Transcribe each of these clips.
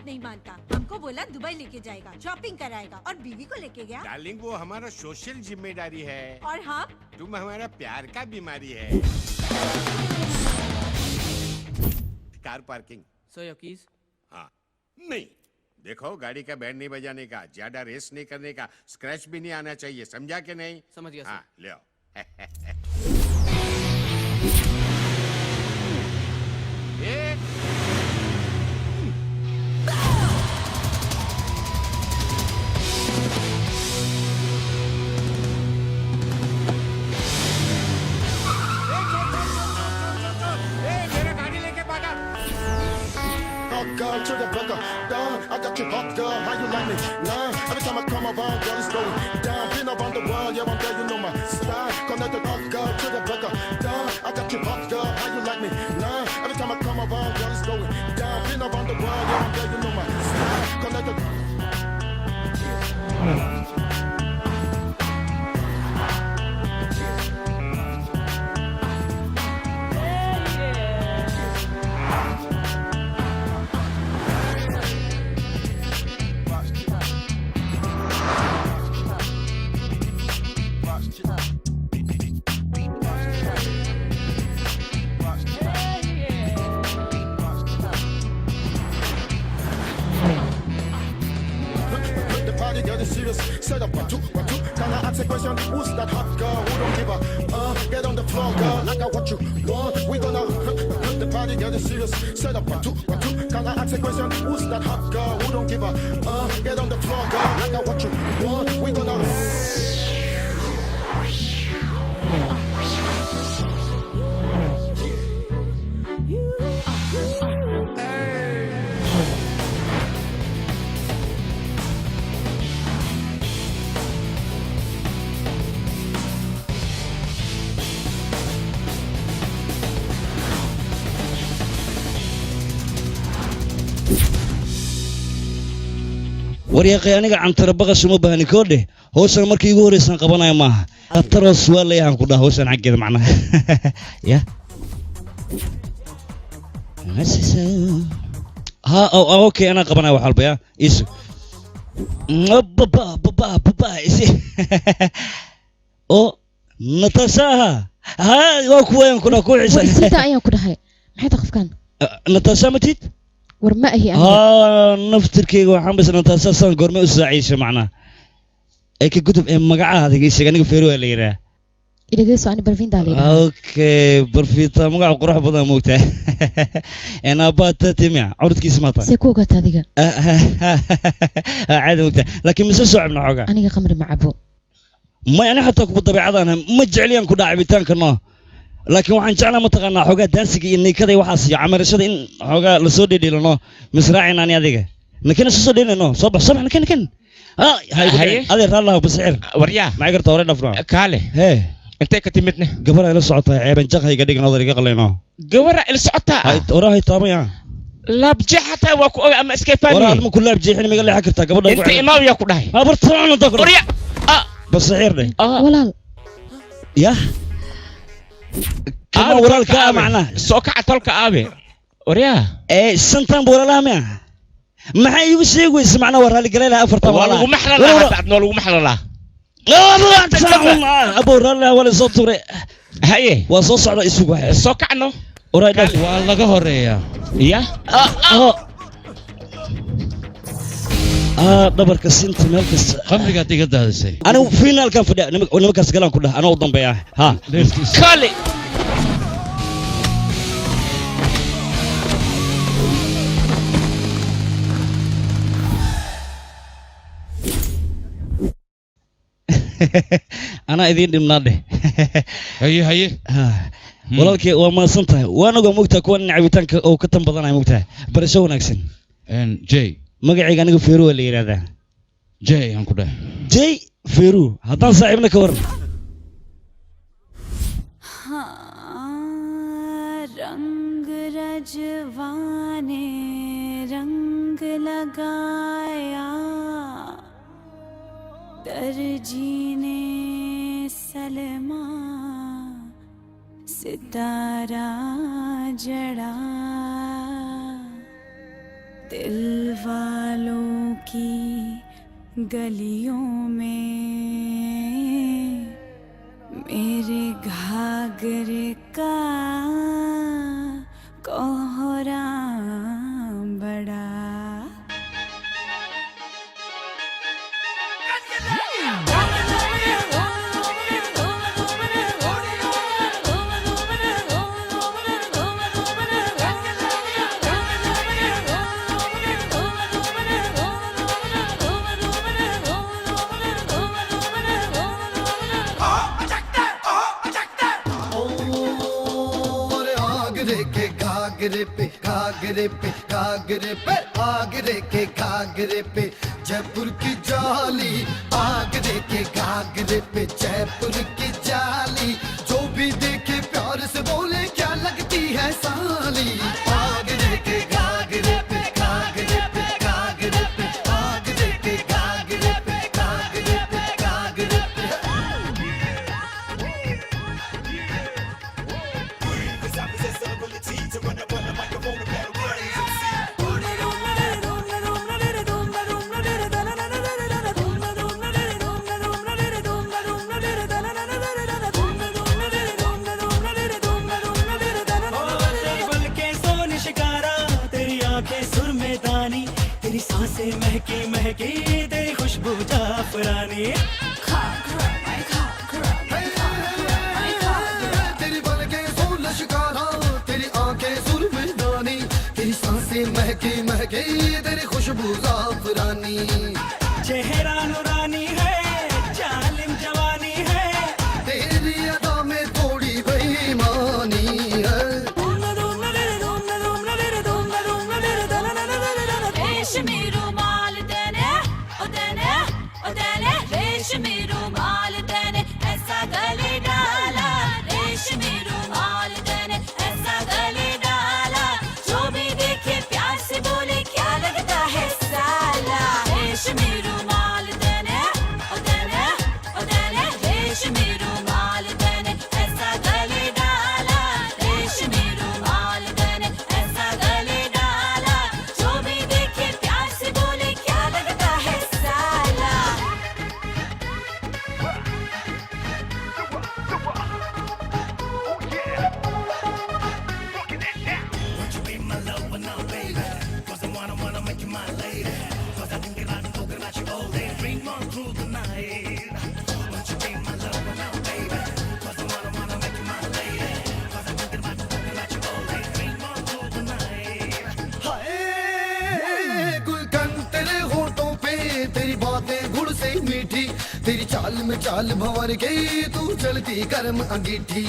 नहीं मानता। हमको बोला दुबई लेके जाएगा, शॉपिंग कराएगा और बीवी को लेके गया। डार्लिंग वो हमारा सोशल जिम्मेदारी है और हम तुम हमारा प्यार का बीमारी है। Car parking. So your keys. हाँ नहीं देखो गाड़ी का बैंड नहीं बजाने का, ज्यादा रेस नहीं करने का, स्क्रैच भी नहीं आना चाहिए, समझा कि नहीं? समझ गया। हाँ ले आओ। मेरा गाड़ी लेके भागा। Hot girl to the burger, down. I got you hot girl, how you like me? Nah, every time I come around, girl, it's going down. Been around the world, yeah, I'm there, you know my style. Connect the hot girl to the burger, down. I got you hot girl, how you like me? Nah, every time I come around, girl, it's going down. Been around the world, yeah, I'm there, you know my style. Connect the serious, set up 1, 2, 1, 2. Can I ask a question? Who's that hot girl who don't give a get on the floor, girl, like I what you want. We gonna the party getting serious. Set up 1, 2, 1, 2. Can I ask a question? Who's that hot girl who don't give a get on the floor, girl, like I what you want. We gonna waryaaqay aniga cantara baqas uma baahni koodhe hoosan markii ugu horeysan qabanaya maaha ataros waa leeyahan ku dhaha hoosan xaggeeda macnaha ya ha okay ana qabanaya wax walba ya isu baba isi oo Natasha ha waa kuween ku dhaha ku xiisan sida ayaan ku dhahay maxay taqafkan Natasha matid war ma ahi aniga naftirkeyga waxaan bas Natasha san goorma u saaciishay macnaha ay ka gudub ee magacaada geesiga aniga feero la yiraahdo إليجيسو أنا برفين دالي. أوكي برفيتا مقع قرح بدنا موته. أنا بات تيميا عرض كيس ماتا. سيكوكا تاديجا. عادي موته لكن مش صعب نحوجا. أنا خمر مع أبو. ما يعني حتى بالطبيعة أنا مجعلين كنا عبيتان كنا. لكن وعن جعلنا متقنا حوجا دانسي إني كذا وحاسي عمر الشد إن حوجا لصودي دي لنا مسرعين أنا هذيك. لكن الصودي لنا صبح لكن. هاي هذا الله بسعر. وريا. ما يقدر توري نفرا. كاله. هي. أنت كتمتنا. قبل إلى الصعطة عيبن جاك هي قديك نظري قلنا. قبل إلى الصعطة. هاي وراها طامية. لا بجحتها وكو أما إسكيفاني. وراها ما كلها بجيح يعني ما قال لي حكرتها قبل. أنت إمام يا كلها. ما برتقال نطقر. وريا. بسعر لي. ولا. يا. كم ورا الكا معنا. سوكا عطلك أبي. وريا. إيه سنتان بورا لاميا. ما هي وش معنا ورا اللي قال لها أفرط والله ومحلا لا تعبنا والله ومحلا لا. لا ما تسمع أبو رلا ولا صوت وري هاي وصوص على السوق واحد السوق عنه ورايد والله قهرية يا دبر كسنت مالكس خمرك هتيجي هذا الشيء أنا فينا كان فدا أنا مكرس كلام كله أنا وضم بياه ها كالي أنا إذين دمناده هي ولكن وما صنته وأنا قام مقتى كون عبيتان أو كتم بدنا مقتى برشوا نكسن إن جاي مقعي أنا فيرو اللي هذا جاي هم كده جاي فيرو هذا صاحبنا كور रंग रजवाने रंग लगाया दर्जी ने सलमा सितारा जड़ा दिल वालों की गलियों में मेरे घाघरे का कोहरा बड़ा घाघरे पे घाघरे पे घाघरे पे आगरे के घाघरे पे जयपुर की जाली आगरे के घाघरे पे जयपुर की जाली जो भी देखे प्यार से बोले क्या लगती है साली आगरे के घाघरे पे घाघरे पे घाघरे पे आगरे के घाघरे पे घाघरे पे घाघरे पे तेरी सांसें महकी महकी तेरी खुशबू जाफरानी तेरी पलकें सोल शिकारा तेरी आंखें सुरमर्दानी तेरी सांसें महकी महकी तेरी खुशबू जाफरानी चेहरा नूरानी है जालिम जवानी है तेरी अदा में थोड़ी बेईमानी है रेशमी रुमाल देने ओ देने ओ देने रेशमी रुमाल देने ऐसा गले डाला रेशमी रुमाल देने ऐसा गले डाला जो भी देखे प्यार से बोले क्या लगता है साला रेशमी रुमाल देने ओ देने रेशमी रुमाल देने ऐसा गले डाला रेशमी रुमाल देने ऐसा गले डाला जो भी देखे प्यार से बोले क्या लगता है साला हाय गुलकंद तेरे होठों पे तेरी बातें गुड़ से मीठी तेरी चाल में चाल भंवर गई तू चलती गर्म अंगीठी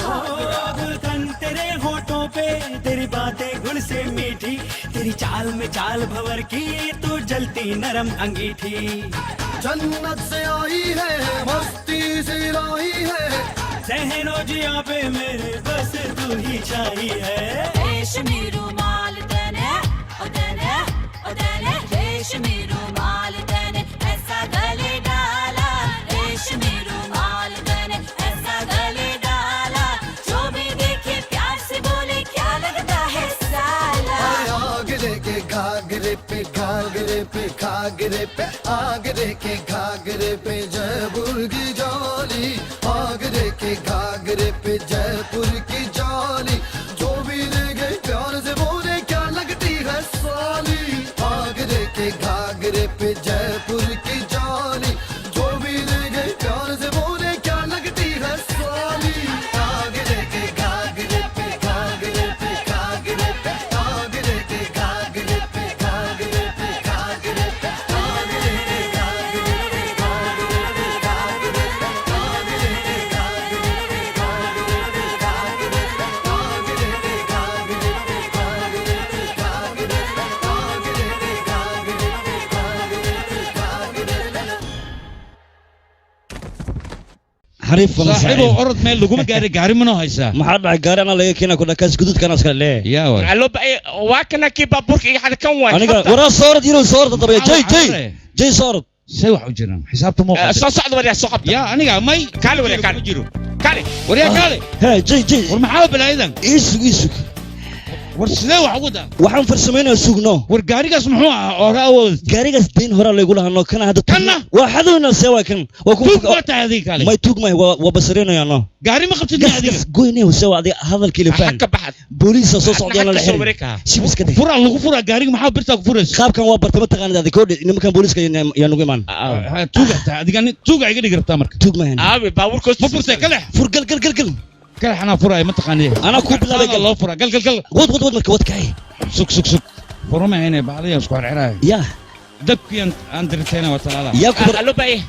गुलकंद तेरे होठों पे तेरी बातें गुण से मीठी तेरी चाल में चाल भंवर की तू जलती नरम अंगीठी जन्नत से आई है मस्ती से लाई है सहनो जिया पे मेरे बस तू ही छाई है रेशमी रुमाल देने ओ देने ओ देने रेशमी रुमाल देने ऐसा गले डाला रेशमी रुमाल देने ऐसा गले डाला जो भी देखे प्यार से बोले क्या लगता है साला आगरे के घाघरे पे घाघरे पे घाघरे पे आगरे के घाघरे पे जयपुर की जाली आगरे के घाघरे पे जयपुर की जाली जो भी देखे प्यार से बोले क्या लगती है साली आगरे के घाघरे पे जयपुर की जाली जो भी देखे प्यार से बोले क्या लगती है साली आगरे के घाघरे पे घाघरे पे घाघरे पे आगरे के घाघरे पे घाघरे पे घाघरे पे आगरे के घाघरे पे घाघरे पे घाघरे पे आगरे के घाघरे पे घाघरे पे घाघरे पे आगरे के घाघरे पे घाघरे पे घाघरे पे आगरे के घाघरे पे घाघरे पे घाघरे पे xariif wala saaxiibo orod meel laguma gaari gaari mana haysaa maxaa dhacay gaari anaa laga keenaa kudha kaas guduudkan askar lee yaa war allo waa kana kii baabuurka iyo xad kan waa aniga waraa soorad inuu soorad dabaya jay soorad say wax u jiraan xisaabta moo soo socda wariyaa soo qabta yaa aniga may kaale wariyaa kaale jiro kaale wariyaa kaale hee jay war maxaa balaayadan iisug ورسلي وعودا waxaan farsameynaa sugno ورقاريقاس محوها أوراود gaarigaas deyn hore lagu lahaano kana hadda Kana? waa xadowna sewa kan waa ku توك بوتا هذيك عليك may tuug may waa basareenayano قاري ما قبتني هذيك goynay sewa adiga hadalkii la faham حكا بحد booliis soo socdaan la xiriir وريكها shibis ka dhig فرع لغو فرع قاريق محاول برتاك فرس qaabkan waa bartama taqaanid adiga koodh nimankan booliiska yaa nagu imaan توك هذيك أنا توك عيقدي قربتها مرك tuug ma hayno ابي باور كوست ما فرصة كلح fur gal كلح أنا فرع ما تقانيه أنا كوب لا بقى. الله فرع قل wad marka wad kacay سك فرما هنا بعليه اسكوار عراي yaa دبكي أندرتينا وتلالا yaa ku bar الو باي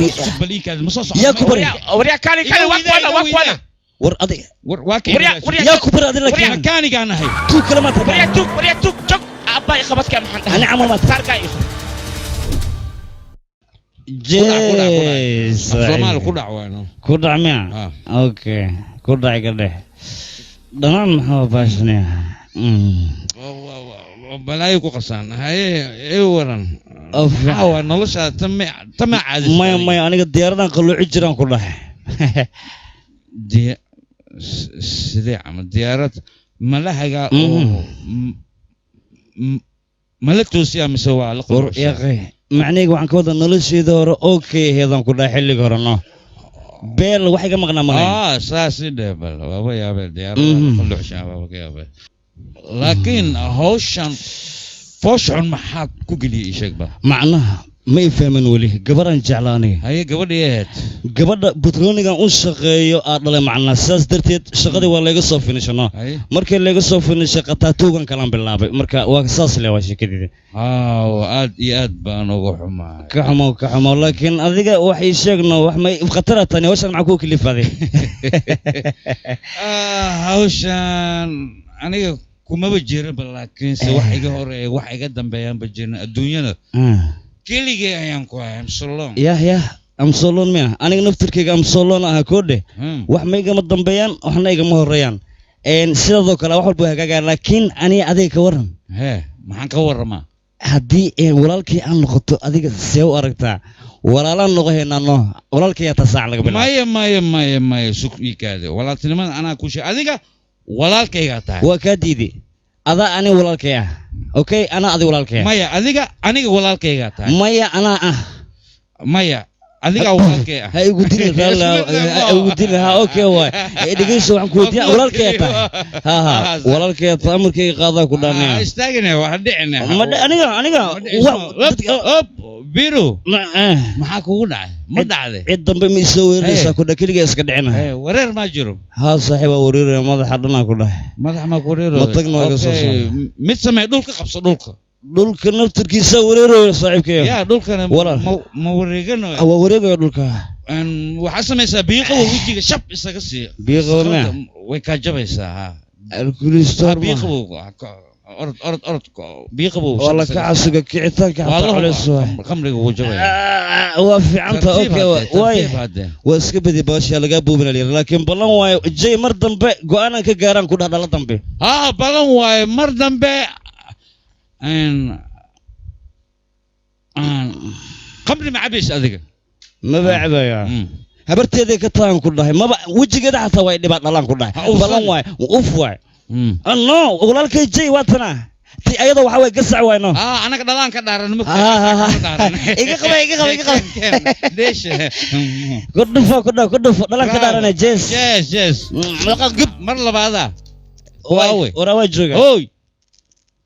سب ليك هذا مصاص yaa ku bar وريا كالي وانا war adiga واكي yaa ku bar adiga وريا laakiin كاني كان هاي tuug kale ma tahay وريا توك توك ابا خبط كم حد أنا عمل ما صار كاي jees Soomaal ku dhac waano ku dhac miya okay ku dhac gadhe dhanaan maxaa baashnaya balaayo ku qasaan haye ee waran waa nolosha tama caadi maya aniga diyaaradan qalooci jiraan ku dhahay sidee ama diyaarad malahaga oo mala toosiya mise waa la yaqay macnayga waxaan ka wada nolosheeda hore okay heedan ku dhahay xilliga hore no beel wax iga maqnaa malayn saasi dheebal waaba yaabe diyaarada qaloocshaa waaba ka yaabe laakiin hawshan fooshon maxaa ku geliyay sheegba macnaha ma i fahmin weli gabaraan jeclaanay haye gabadheed gabadha butroonigan u shaqeeyo aad dhalay macnaa sidaas darteed shaqadii waa layga soo finishano markii layga soo finishay qataatuugan kalaan bilaabay marka waa saas le waa sheekadeeda aad iyo aad baan uga xumaa ka xumo laakiin adiga wax ii sheegno wax may khatara tani hawshan maxaa kuu kalifaday hawshan aniga kumaba jirinba laakiinse wax iga horeeya wax iga dambeeyaanba jirin adduunyada keligay ayaan ku ahay amsolon amsolon miya aniga naftirkayga amsolon aha koodhe wax ma igama dambeeyaan waxna igama horeeyaan sidoo kale wax walba hagaagaa laakiin aniga adiga ka waran maxaan ka waramaa haddii walaalkii aan noqoto adiga see u aragtaa walaalaan noqo heenano walaalkii yaa tasaac laga bilaabo maya sug iikaade walaaltinimada anaa ku sheeg adiga walaalkaygaa tahay waa kaa diiday adaa aniga walaalkay ah okay anaa adiga walaalkay maya aniga walaalkaygaa tahay maya anaa ah maya adiga walaalkay ah ha igu dilin ha okay waay dhegeyso waxaan ku weydiinaa walaalkay tahay ha walaalkay tahay amarkayga qaadaa ku dhaanaya istaagina wax dhicina aniga biro maxaa kugu dhacay ma dhacday cid dambe ma isoo weeraraysaa ku dhaa keliga iska dhicina wareer ma jiro haa saaxiib waa wareeraya madaxa dhanaa ku dhahay madax ma ku wareero ma tagno iga soo mid samee dhulka qabso dhulka naftirkiisa wareeroyo saaxiibkay yaa dhulkana ma wareegano waa wareegayo dhulka waxaa samaysaa biiqawa wejiga shab isaga siiya biiqawa ma way kaa jabaysaa alkulistor orod biiqabow wala ka casuga kicitaanka xataa culeys khamriga wuu jabaya waa fiicanta okay waa iska badi baasha laga buubin leeyahay laakiin balan waayo jay mar dambe go'aanan ka gaaraan ku dhahdhala dambe balan waayo mar dambe khamri ma cabaysa adiga maba cabaya habarteeday ka tagaan ku dhahay maba wejigeeda xataa waa dhibaa dhalaan ku dhahay balan waayo uf waayo no walaalkay jay waa tana ti ayada waxa way gasac wayno anaga dhalaan ka dhaaran ma iga qaba deesha ku dhufo dhalaan ka dhaarana yes mar labaada waa jooga oy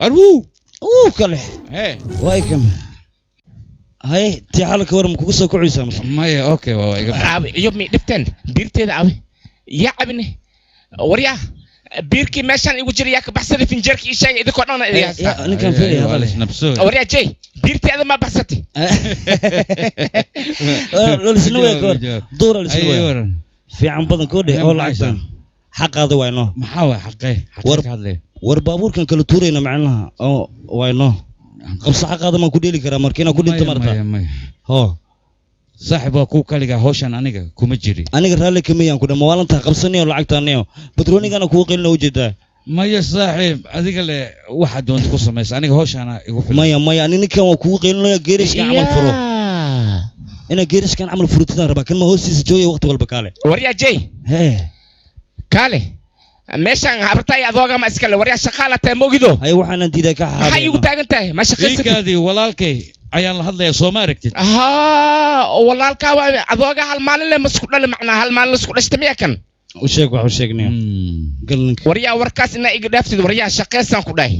arwu kale way kam hay ti halka war ma kugu soo kocaysaa maya okay waa iga yobmi dhibteen biirteeda abi yaa cabine waryaa biirkii meeshaan igu jira yaa ka baxsaday finjeerka ii sheegay idinkoo dhan idin haystaa ninkan fiiriya waryaa jay biirteeda ma baxsatay lolisna way koor duura lisna way fiican badan koo dheh oo lacagtan xaqaada wayno maxaa way xaqee war baabuurkan kala tuurayna macnaha oo wayno qabsa xaqaada ma ku dheeli karaa markiina ku dhinta marta saaxib waa ku kaliga hawshan aniga kuma jiri aniga raalli kamiyaan ku dhama waalantaa qabsanayo lacagtaaniyo batroonigana kuu qeylina ujeedaa maya saaxiib adiga le waxaad doonta ku samaysa aniga hawshana igu filan maya ani ninkan waa kugu qeylinaya geerishkan camal furo ina geerishkan camal furutidaan rabaa kan ma hoostiisa joogaya waqti walba kaale waryaa jay kaale meeshan habartay adooga ma iska le waryaa shaqaala tahay mogido hay waxaan diiday ka xaaqay maxay igu taagan tahay ma shaqaysid iikaadii walaalkay ayaan la hadlayaa soo ma aragtid walaalkaa waa adooga hal maalin le masku dhali macnaa hal maalin isku dhashta miya kan u sheeg wax u sheegnay galanka waryaa warkaas inaa iga dhaaftid waryaa shaqaysaan ku dhahay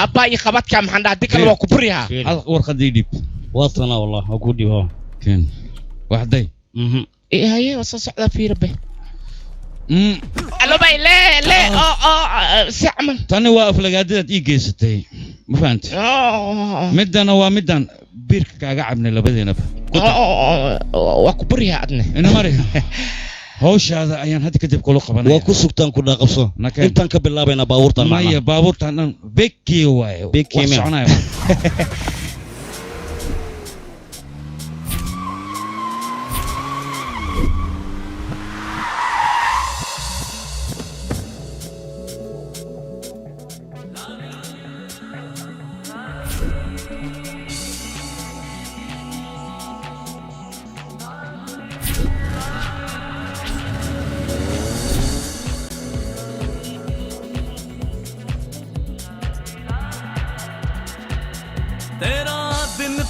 aabbaa iyo qabadkaa maxaan dhaha dikal waa ku burihaa warqadii dhib waatana wallah waa ku dhibo keen waxday haye waa soo socdaa fiirabe alo bay le si camal tani waa aflagaadadaad ii geysatay ma fahantay midana waa midaan biirka kaaga cabnay labadeenaba waa ku burihaa adne ina mari hawshaada ayaan hadda kadib kula qabanaya waa ku sugtaan ku dhaaqabso intaan ka bilaabayna baabuurtan maya baabuurtan dhan bekii waaye bekii soconaya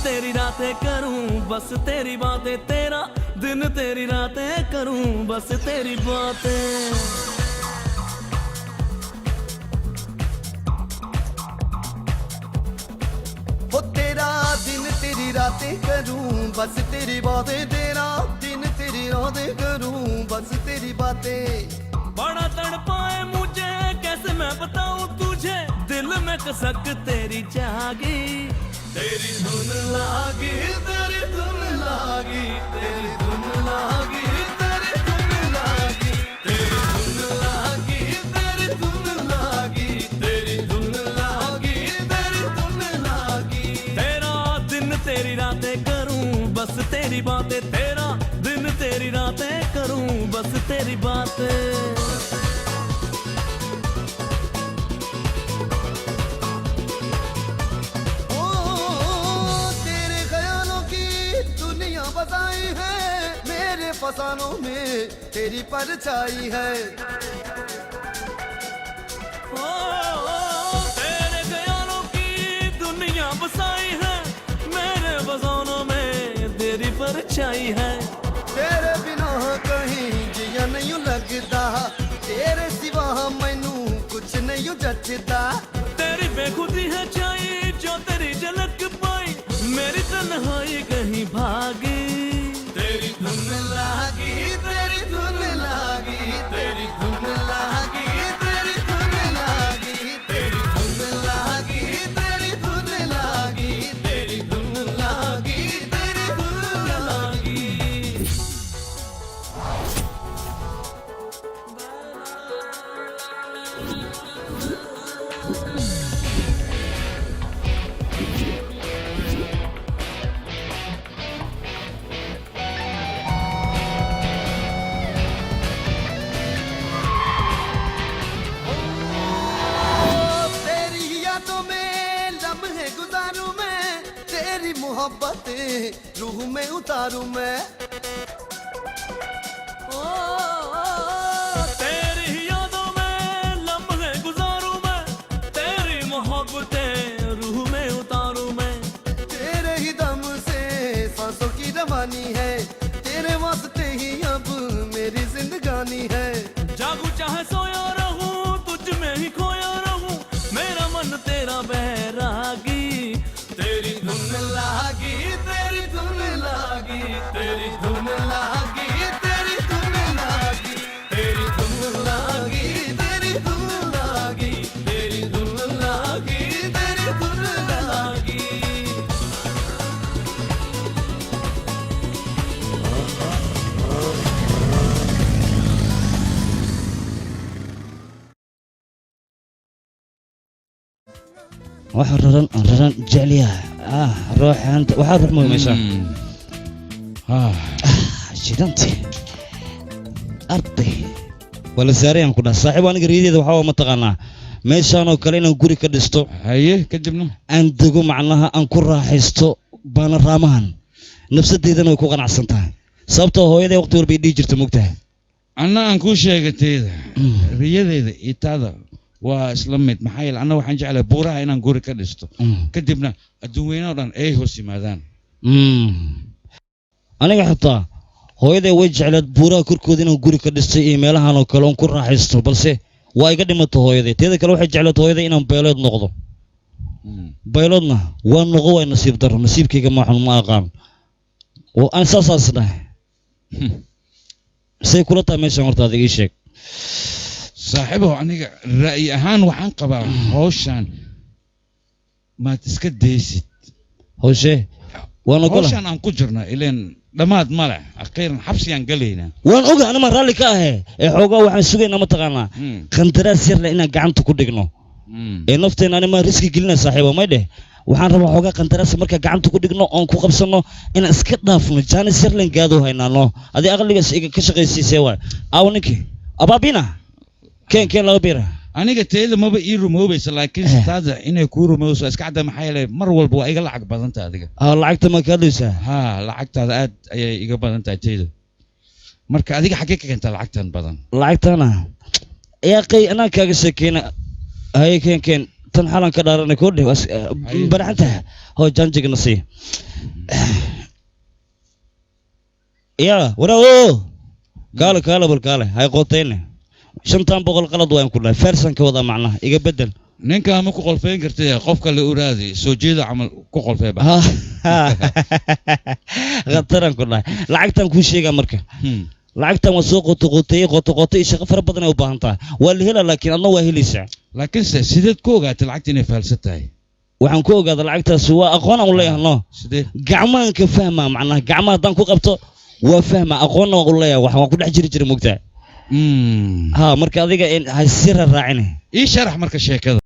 तेरी रातें करूं बस तेरी बातें तेरा दिन तेरी रातें करूं बस तेरी बातें हो तेरा दिन तेरी रातें करूं बस तेरी बातें तेरा दिन तेरी रातें करूं बस तेरी बातें बड़ा तड़पाए मुझे कैसे मैं बताऊं तुझे दिल में कसक तेरी जागी तेरी धुन लागी तेरी धुन लागी तेरी धुन लागी तेरी धुन लागी तेरी धुन लागी तेरी धुन लागी तेरी धुन लागी तेरी धुन लागी तेरा दिन तेरी रातें करूं बस तेरी बातें तेरा दिन तेरी रातें करूं बस तेरी बातें फसानों में तेरी परछाई है तेरे ख्यालों की दुनिया बसाई है मेरे फसानों में तेरी परछाई है तेरे बिना कहीं जिया नहीं लगता तेरे सिवा मैनू कुछ नहीं जचता तेरी बेखुदी है चाहिए जो तेरी झलक पाई मेरी तन्हाई कहीं भागी तेरी धुन लागी तेरी धुन लागी तेरी धुन लागी तेरी धुन लागी तेरी धुन लागी तेरी धुन लागी तेरी धुन लागी तेरी धुन लागी मोहब्बतें रूह में उतारूं मैं तेरी यादों में लम्हे गुजारूं मैं तेरी मोहब्बतें रूह में उतारूं मैं तेरे ही दम से सांसों की रवानी है तेरे वास्ते ही अब मेरी जिंदगानी है जागू चाहे सोया रहूं तुझ में ही खोया रहूं मेरा मन तेरा बैरागी तेरी धुन लागी तेरी धुन लागी तेरी धुन लागी तेरी धुन लागी तेरी धुन लागी तेरी धुन लागी तेरी धुन लागी तेरी धुन लागी waxaan raran jecel yahay ruuxaanta waxaa ruux muhimaysaa shidanti arday wala saarayaan ku dhaha saaxiib aniga riideeda waxaa ma taqaanaa meeshaan oo kale inaan guri ka dhisto haye kadibna aan dego macnaha aan ku raaxaysto baanaraamahan nafsadeydana way ku qanacsan tahay sababtoo hooyaday waqti walba dhihi jirta mogtahay anna aan kuu sheegay teyda riyadeeda iyo taada waa isla mid maxaa yeele anna waxaan jeclahay buuraha inaan guri ka dhisto kadibna adduun weynaha oo dhan ay hoos yimaadaan aniga xitaa hooyaday way jecleed buuraha korkooda inaan guri ka dhistay iyo meelahan oo kale oon ku raaxaysto balse waa iga dhimato hooyaday teeda kale waxay jecleed hooyaday inaan baylood noqdo bayloodna waa noqo waa nasiib darro nasiibkayga maaxun ma aqaan oo aan saasaas dhahay say kula tahay meeshan horta adiga ii sheeg saaxiibow aniga ra'yi ahaan waxaan qabaa hawshan maad iska daysid hawshee waan ogola hawshan aan ku jirna ileen dhammaad ma leh akhiiran xabsiyaan galaynaa waan oga anima raalli ka ahe ee xoogaa waxaan sugaynaa mataqaanaa qandaraas yar leh inaan gacanta ku dhigno ee nafteena anima riski gelina saaxiibo may dheh waxaan rabaa xoogaa qandaraas marka gacanta ku dhigno oon ku qabsanno inaan iska dhaafno jaanis yar leen gaado haynaano adii aqligaas iga ka shaqaysiisee waay aawo ninkii abaabina keen laga bira aniga teeda maba ii rumoobaysa laakiin taada inay kuu rumoobayso iska cadda maxaa yeelay mar walba waa iga lacag badan tahay adiga lacagta ma ka dhaysaa lacagtaada aad ayay iga badan tahay teeda marka adiga xaggee ka keentaa lacagtan badan lacagtana yaa qay anaa kaaga sheekeyna haye keen tan xalan ka dhaaranay koodhe baraxanta hoo janjigna sii yaa waraawo kaale bal kaale hay qootayne 500 qalad waan ku dhahay farsan ka wada macnaha iga bedel ninka ma ku qolfeen kartay qofka la uraadi soo jeeda amal ku qolfee ba qataran ku dhahay lacagtan ku sheega marka lacagtan waa soo qoto shaqo fara badan ay u baahan tahay waa la helaa laakiin adna waa helaysaa laakiin sideed ku ogaatay lacagta inay faalsan tahay waxaan ku ogaaday lacagtaas waa aqoon aan u leeyahay no gacmahan ka fahmaa macnaha gacmaha haddaan ku qabto waa fahma aqoonna waan u leeyahay waxaan ku dhex jiri mogtaa marka adiga ha sira raacine ii sharax marka sheekada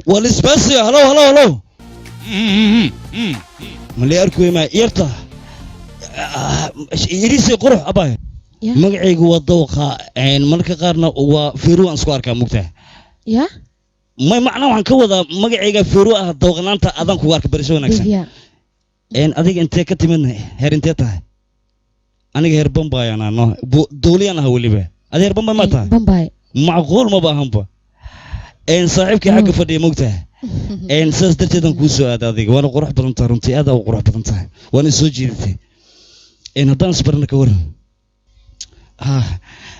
والاسباسي هلو ملي أركوي ما يرتا يريسي قروح أباي مقعيق والضوخة يعني ملك قارنا وفيرو أنسكوار كان مكته يا ما معناه عن كوذا مقعيق فيرو الضوغنا أنت أذن كوارك بريسونك إن أديك أنت كتي منه هير أنت تاه أنا هير بومباي أنا نو دولي أنا هو اللي به هذا هير بومباي ما تاه بومباي معقول ما بهم با إن صاحبك حق فدي مكته إن ساس درتي كوسو هذا ذيك وأنا قروح بدنتها رنتي هذا وقروح بدنتها وأنا سوجيتي إن هذا نسبرنا كور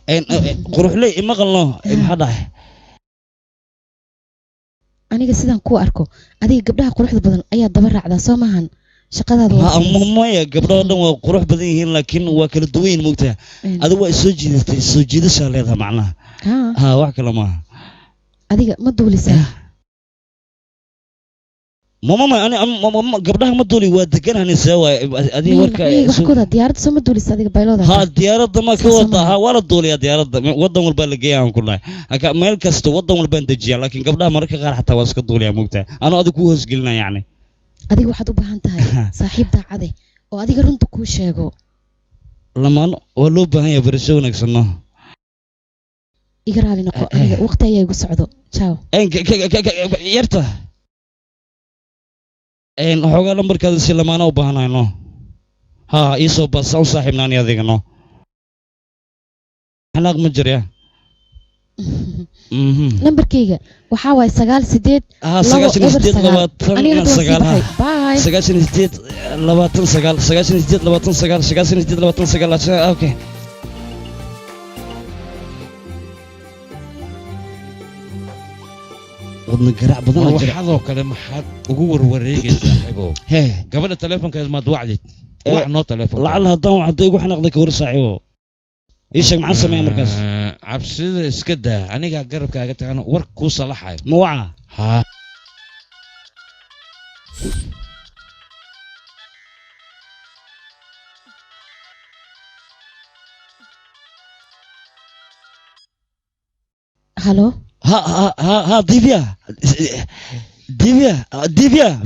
إن قروح لي ما قلنا ما حدا aniga sidaan ku arko adiga gabdhaha quruxda badan ayaa daba raacda soo maahan shaqadaada waa maya gabdhaha dhan waa qurux badan yihiin laakiin waa kala duwan yihiin moogtaa adiga waa soo jiidatay soo jiidashaa leedahay macnaha wax kale maaha adiga ma duulisaa mama ani gabdhaha ma duuli waa degananaysaa waay adiga warka wax kuda diyaaradda soo ma duulisa adiga baylooda diyaaradda ma ka wada waa la duuliyaa diyaaradda wadan walba la geeyaa aan ku dhahay haka meel kasta wadan walba aan dejiyaa laakiin gabdhaha mararka qaar xataa waa iska duuliyaa moogtaa anoo adiga ku hoosgelinaa yacni adiga waxaad u baahan tahay saaxiib daacade oo adiga runta kuu sheego lamaano waa loo baahan yahay barasho wanaagsan no iga raali noqo aniga waqti ayaa igu socdo ciao yarta waxoogaa lambarkaada si lamaana u baahanahay no iisoo baasa u saaxiibnaani adiga no xanaaq ma jirya lambarkayga waxaa waaye 98 okay wadna garaac badan waxaadoo kale maxaad ugu warwareegaysaa saaxiibow gabadha taleefonkeeda maad wacdid wax noo telefoon lacala haddaan hadday igu xanaaqday ka war saaxiibo ii sheeg maxaan sameeya markaas cabsida iska daa anigaa garabkaaga tagana war kuu salaxayo ma waca haa halo ها ديفيا ديفيا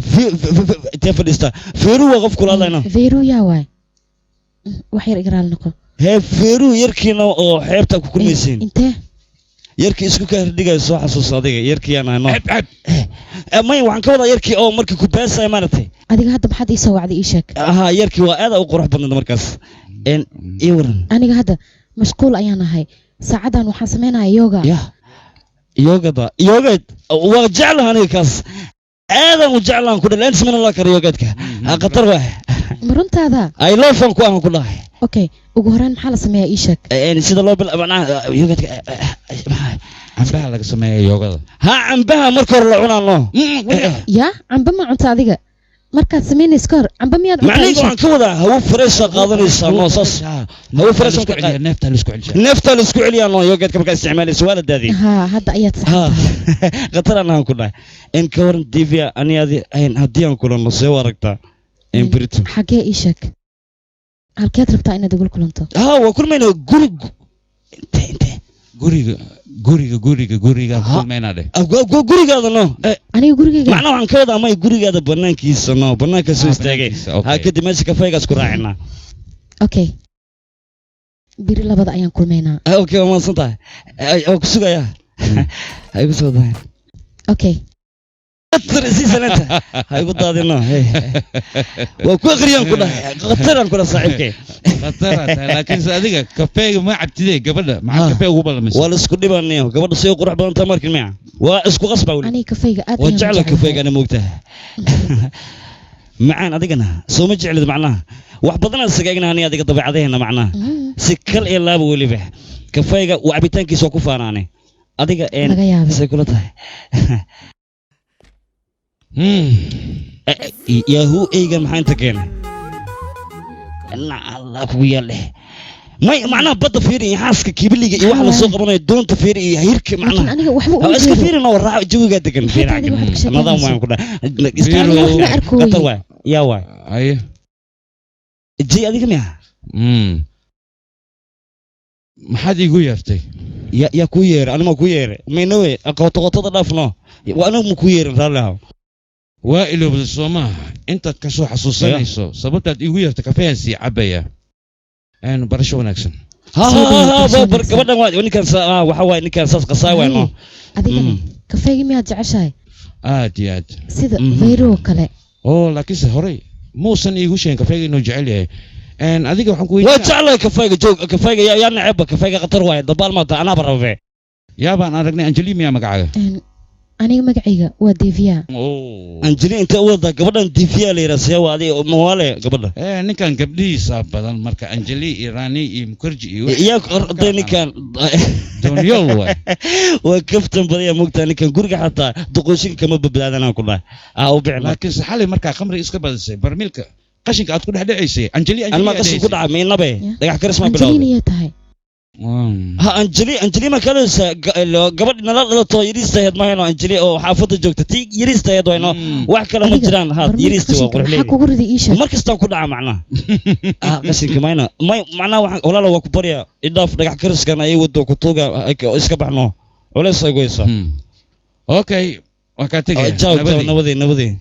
في فديستا فيرو وقف كل الله هنا فيرو يا واي وحير إقرال نقو هي فيرو يركينا أو حيرتك كل ميسين انت يركي اسكو كهرديجا سو حسوس صديق يركي أنا نو ما يوعن كودا يركي أو مركي كوباس سايمانتي أديك هذا بحد يسوى عدي إيشك ها يركي وهذا أقرح بنا مركز إن يورن أنا هذا مشغول أيانا هاي ساعدا وحاسمينها يوغا يوغا وجعلها نيكاس هذا وجعلها كل الانس من الله كر يوغاتك قطر واحد مرنت هذا اي لوف ان كوان كلها اوكي وجهران حاله سميها ايشك يعني سيده لو بالابنا يوغاتك عمبها لك سميها يوغا ها عمبها مركور لا عنا الله يا عمبا ما cunta adiga markaad sameynayso kor camba miyaad macnaheedu waxaan ka wadaa hawo fresh qaadanaysaa noosas hawo fresh ka qaad neefta la isku celiyaa noo yogadka markaa isticmaalayso waa la daadiyay ha hadda ayaad saxtaa qatarana aan ku dhahay in ka waran divya aniyaadi ayn haddii aan kulanno see aragtaa in britain xagee ii sheeg halkeed rabtaa inaad igula kulanto ha waa kulmayna guriga kulmayna dheh gurigaada no aniga gurigayga macnaha waxaan ka wadaa may gurigaada banaankiisa no banaanka soo istaagay ha kadib meesha kafeegaas ku raacinaa okay biri labada ayaan kulmaynaa okay waa maasan tahay oo ku sugaya hay ku soo dahay okay si sanata hay ku daadino waa ku aqriyaan ku dhahay qataran kula saaxiibkay laakiin adiga kafeega ma cabtidee gabadha maxaa kafee ugu balamisay waa la isku dhibanayo gabadha soo qurux badan tahay markin miya waa isku qasba wali aniga kafeega aad ayaan jecel kafeega ana moogtahay macaan adigana soo ma jeclid macnaha wax badan aan sagaagna ani adiga dabeecadaheena macnaha si kal iyo laabo waliba kafeega waa cabitaankiisa ku faanaanay adiga say kula tahay yahu eyga maxaa inta keenay allah kugu yaale may macnaha badda fiiri iyo xaaska kibiliga iyo waxa la soo qabanayo doonta fiiri iyo hirka macnaha aniga waxba u iska fiiri noo raac jawiga degan fiiri nidaam waan ku dhahay qatar waay yaa waay aye ji adiga miya maxaad igu yeertay yaa ku yeeray anima ku yeeray maynawe qotoqotada dhaafno waa anigu ku yeerin raallihaw waa iloobda soomaa intaad ka soo xasuusanayso sababtaad igu yeerta kafehaasii cabaya barasho wanaagsan gabadhan ninkan waxa waaye ninkan saas qasaa waay no adigana kafeegi miyaad jeceshahay aad iyo aad sida veyro kale oo laakiinse horey muusan iigu sheegin kafeega inuu jecel yahay adiga waxaan ku waa jeclahay kafeega joog kafeega yaa neceba kafeega qatar waaye dabaal maanta anaaba rabe yaabaan aragnay anjeli miyaa magacaaga aniga magacayga waa Divya anjeli inta wada gabadhan Divya la yiraahdo waa adiga mawaale gabadha ninkan gabdhiisa badan marka anjeli irani iyo mukarji iyo yaa qorday ninkan doonyo waa kaftan badiya mugta ninkan guriga xataa duqooshin kama badbaadana ku dhahay u bixin laakiin saxalay marka khamri iska badisay barmiilka qashinka aad ku dhaxdhaysay anjeli anma qashin ku dhacay meeynabe dhagax karisma bilaw anjeli tahay ha anjeli ma kale gabadh nala dhalato yiriista heed ma hayno anjeli oo xaafada joogta tii yiriista heed wayno wax kale ma jiraan ha yiriista waa qurxley waxa kugu ridi iisha markasta ku dhaca macnaha qashinka mayna macnaha waxa walaalo waa ku bariya idaaf dhagax kariskan ay wado ku tuuga iska baxno walaas ay goysa okay waa ka tagay nabadii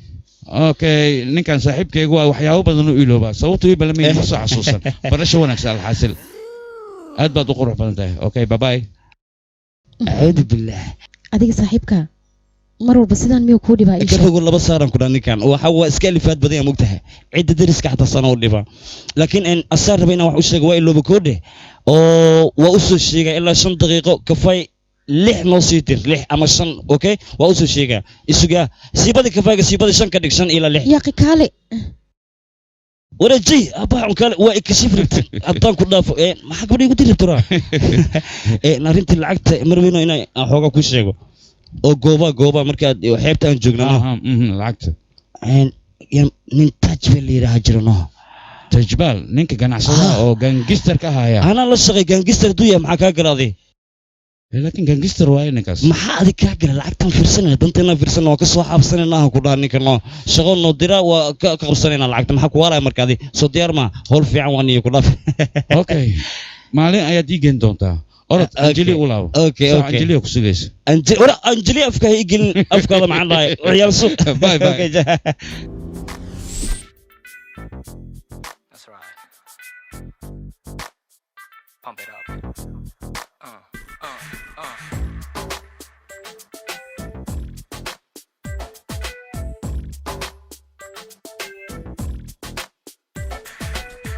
okay ninkan saaxiibkaygu waa waxyaabo badan u ilooba sababtoo ii balmay ma soo xasuusan barasho wanaagsan alxaasil aad baad u qurux badan tahay okay bye bye aad billah adiga saaxiibka mar walba sidaan miyuu ku dhibaa isha kafagu laba saaran ku dhaninkan waxa waa iska alifaad badan yahay mugtahay cid dariska xataa sano u dhiba laakiin in asar rabina wax u sheego waa ilooba koodhe oo waa u soo sheegay ilaa 5 daqiiqo kafay 6 noo sii tir 6 ama 5 okay waa u soo sheegay isuga siibada kafayga siibada 5 ka dhig 5 ilaa 6 yaqi kale ورجي أبا عنكال وإكشف ربت أبطان كلها ما حق بدي يقدر ترى نارنت العقد مرمينو هنا حوجا كل شيء أو جوبا مركز حيبت أن جوجنا العقد يعني ننتج في اللي راجرنا tajbaal ninka ganacsadaha oo gangster ka haya أنا لا شقي جانجستر دويا معك أقرأ laakiin gangster waaye ninkaas maxaa adig kaa gala lacagtan fiirsanaya danteena fiirsanaa waa ka soo xaabsanayna ku dhaha ninkan noo shaqo noo dira waa ka qabsanayna lacagta maxaa ku waalaya markaadi soo diyaar ma howl fiican waan iyo ku dhaaf okay maalin ayaad ii geen doontaa orod anjeli u laabo okay okay anjeli ku sugaysa anjeli afka ii gelin afkaada maxaan dhahay ciyaal suuq bye bye That's right. Pump it up.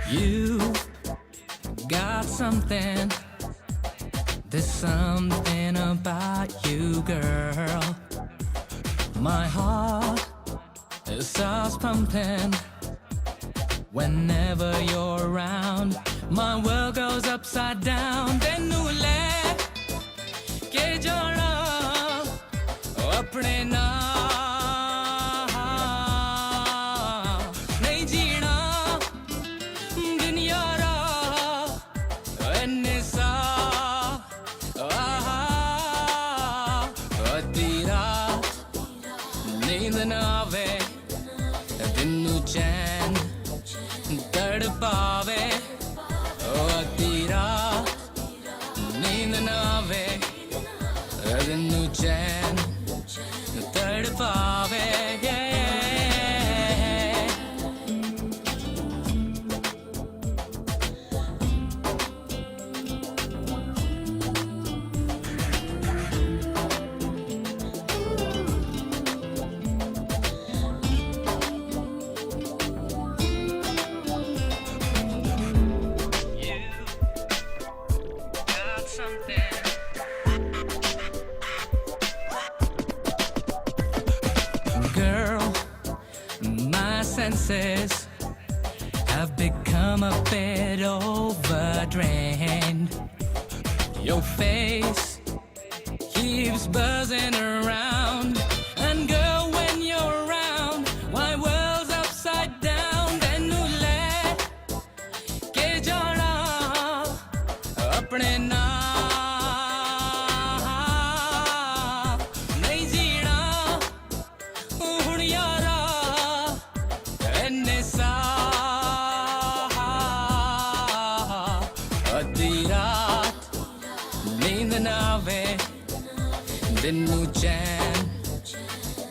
You got something. There's something about you, girl. My heart starts pumping whenever you're around. My world goes upside down. Then you let get your love अपने नाम नहीं जीना दुनिया रा अन्सा तेरा नींद ना आवे दिन चैन तड़पावे तेरा नींद ना आवे दिन चैन तड़पावे senses have become a bit overdrained. Your face keeps buzzing around, and girl, when you're around, my world's upside down. Then you let get your love apne naam nahi jeena hun yaara दिन चैन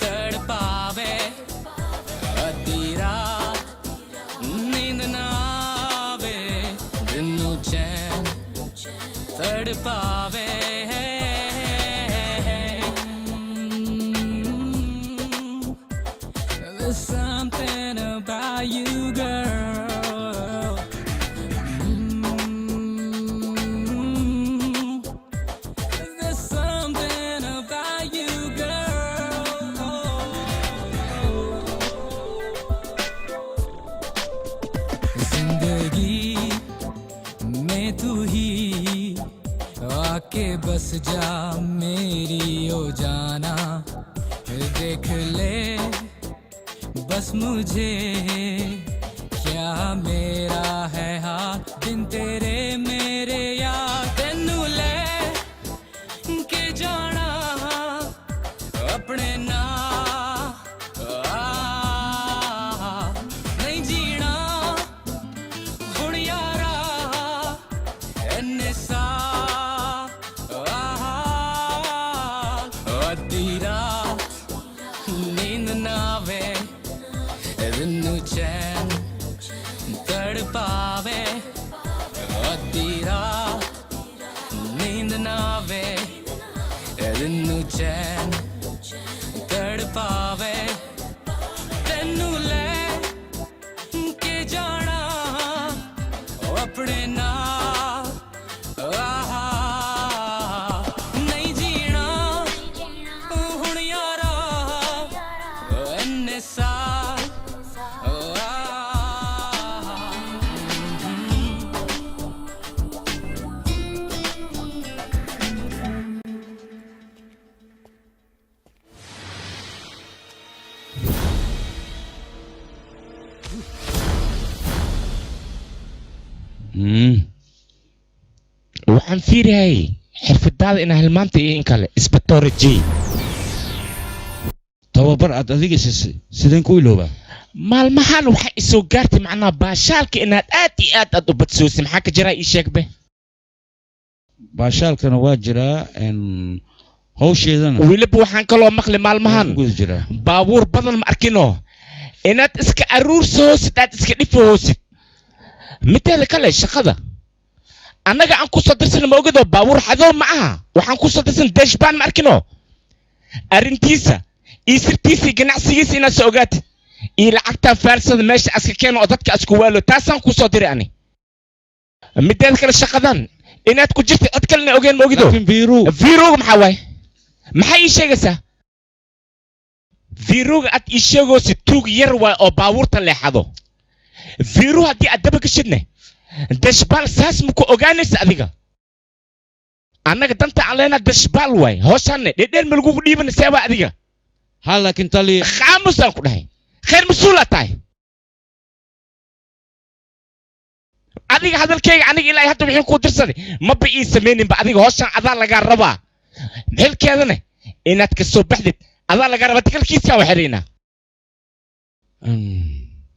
तड़पावे अधी रात नींद ना आवे दिन चैन तड़पावे There's something about you, girl. There's something about you, girl. जिंदगी में तू ही आके बस जा मेरी ओ जाना देख ले बस मुझे क्या मेरा है हाथ दिन तेरे मेरे यार तेनू ले के जाना अपने ना नहीं जीना हुण यारा इन्ने सा अद्धी रात नींद ना आवे दिन चैन तड़पावे अद्धी रात नींद ना आवे दिन चैन तड़पावे तेनू ले के जाना अपने ना नहीं जीना हुण यारा इन्ने सा waxaan fiiriyay xirfadaada inaa hilmaanta iyo in kale isbatoore j tababar aad adiga siisay sideen ku iloobaa maalmahan waxaa isoo gaartay macnaha baashaalka inaad aad iyo aad u badsoosay maxaa ka jiraa ii sheegbe baashaalkana waa jiraa hawsheedana weliba waxaan kaloo maqli maalmahan baabuur badan ma arkino inaad iska aruursa hoosid aad iska dhifo hoosid mideeda kale shaqada annaga aan ku soo dirsan ma ogado baabuur xadoo ma aha waxaan ku soo dirsan dashbaan ma arkino arrintiisa iyo sirtiisa ganacsigiisa inaad soo ogaatid iyo lacagtaan faarsada meesha aska keeno oo dadka asku waalo taasaan ku soo diray ani mideeda kale shaqadan inaad ku jirtay cod kalena ogeen ma ogido viruga maxaa waaye maxay ii sheegaysaa viruga aad ii sheegoosi tuug yar waay oo baabuurta leexado viru haddii aad daba gashidne dashbaal saas ma ku ogaanaysa adiga annaga danta aan leenaa dashbaal waay hooshaanne dhedheel ma lagugu dhiibana seebaa adiga ha laakiin tali khaamusaan ku dhahay khayr mas-uulaa tahay adiga hadalkayga aniga ilaa hadda wixii kuu dirsaday maba ii samayninba adiga hooshaan adaa lagaa rabaa xilkeedane inaad ka soo baxdid adaa lagaa rabaa tikalkiiskaa waxiraynaa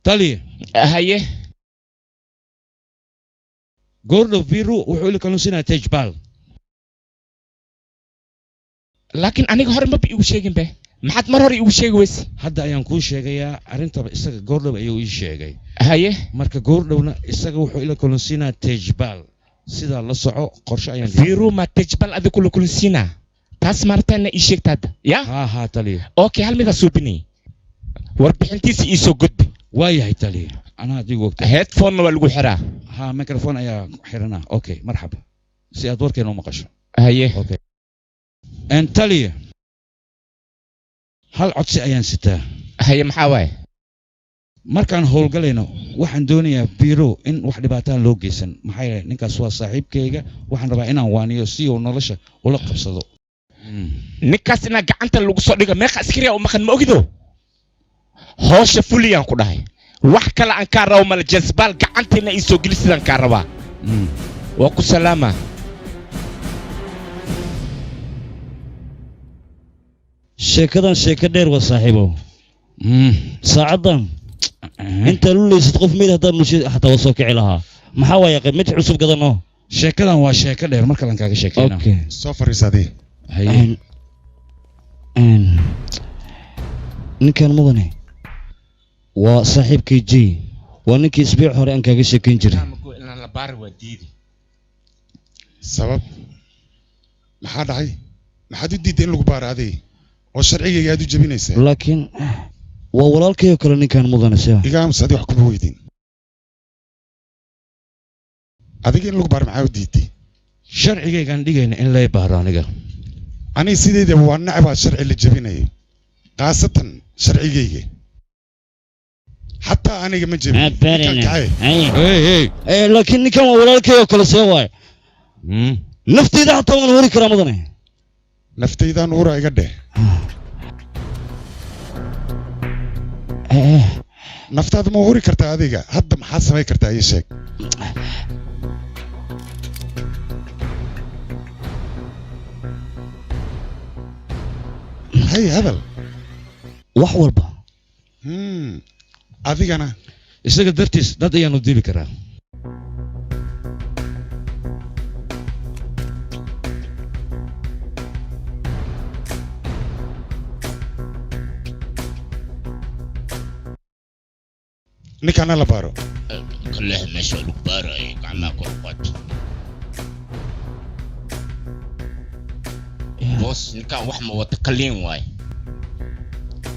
tali haye goordhow viru wuxuu ila kaluusinaya tejbal laakiin aniga hore maba iigu sheegin be maxaad mar hore iigu sheegi weyse hadda ayaan kuu sheegayaa arrintaba isaga goordhow ayuu ii sheegay haye marka goordhowna isaga wuxuu ila kaluusinaya tejbal sidaa la soco qorshe ayaan viru ma tejbal adiga kula kaluusinaa taas maartaana ii sheegta hadda ya ha tali okay hal midaa suubinay warbixintiisa ii soo gudbi waayahay tali anaa adigu ogta headphone waa lagu xiraa ha microphone ayaa xirana okay marxaba si aad warkeena u maqasho haye okay tali hal codsi ayaan sitaa haye maxaa waaye markaan howlgalayno waxaan doonayaa biro in wax dhibaataan loo geysan maxaa yeelay ninkaas waa saaxiibkayga waxaan rabaa inaan waaniyo si uu nolosha ula qabsado ninkaas inaa gacanta lagu soo dhigo meeqa askariya u maqan ma ogido hoosha fuliyaan ku dhahay wax kale aan kaa rabo mala jasbaal gacantiina ii soo geli sidaan kaa rabaa waa ku salaama sheekadan sheeko dheer waa saaxiibow saacaddan intaa luleysid qof mid haddaa bulshada xataa waa soo kici lahaa maxaa waaye mid cusub gadanoo sheekadan waa sheeko dheer mar kalan kaaga sheekeyna soo fariisadii ninkan mudane waa saaxiibkay j waa ninkii isbiic hore aan kaaga sheekayn jiray sabab maxaa dhacay maxaad u diidday in lagu baara adig oo sharcigayga aad u jebinaysaa laakiin waa walaalkayoo kale ninkan mudane sia iga aamus adi wax kuma weydiin adiga in lagu baaro maxaa u diidday sharcigaygaan dhigayna in lay baaro aniga aniga sideedaba waa nacbaa sharci la jebinayo khaasatan sharcigayga حتى أنا ما جبت لكن كم ولالك يا كل سواي نفتي إذا حتى من وري كرام ضني نفتي إذا نورا يقدر نفتي هذا ما وري كرتا هذيك هذا محاسب هاي كرتا أي شيء هاي هذا وحول با adigana isaga dartiis dad ayaanu dili karaa ninkana la baaro كلها ماشي لك بارا قعما قرقات بوس نكان وحما وتقلين واي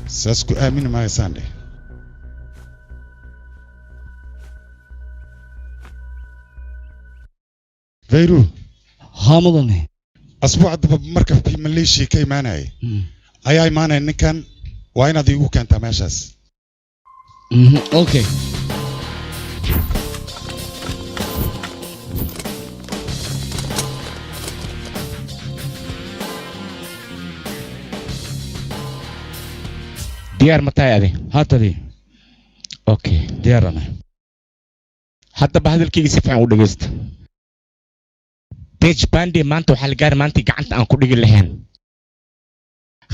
ساسكو آمين ما يساندي فيرو هامضني أسبوع دب مركب في ماليشيا كي مانعي أي مانع نكان وين أديو كان تماشاس أوكي ديار متى هذه؟ هاتري اوكي ديار انا haddaba hadalkayga si fiican u dhegaysta tej bande maanta waxaa la gaari maantii gacanta aan ku dhigi lahayn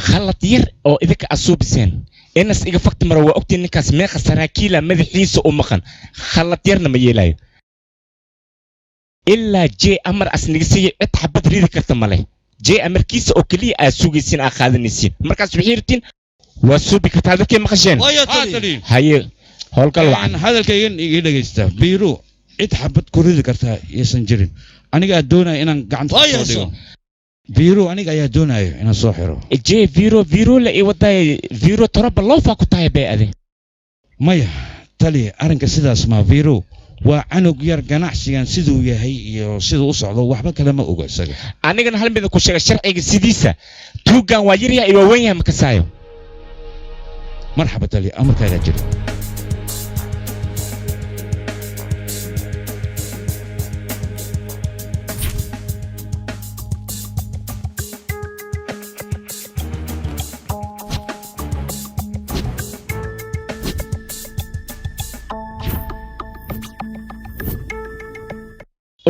khalad yar oo idinka asuubiseen inas iga fakti mara waa ogtiin ninkaas meeqa saraakiila madaxiisa u maqan khalad yarna ma yeelayo ilaa jee amar asnigisiya cid xabad ridi karta male jee amarkiisa oo keliya aad sugaysiin aad qaadanaysiin markaas waxay rabtiin waa suubi kartaa dadkay maqasheen haye howlgal wacan hadalkaygan iga dhegaysta biiru cid xabad ku ridi kartaa yaysan jirin anigaa doonaya inaan gacanta soo dhigo biiru aniga ayaa doonaya inaan soo xiro jee viiro la ii wadaay viiro toroba loofa ku tahay bay ade maya tali arrinka sidaas ma biiru waa canug yar ganacsigan siduu yahay iyo siduu u socdo waxba kale ma oga isaga anigana hal mid ku sheegay sharciga sidiisa tuugan waa yar yahay iyo weyn yahay makasaayo marxaba tali amarkaaga jiro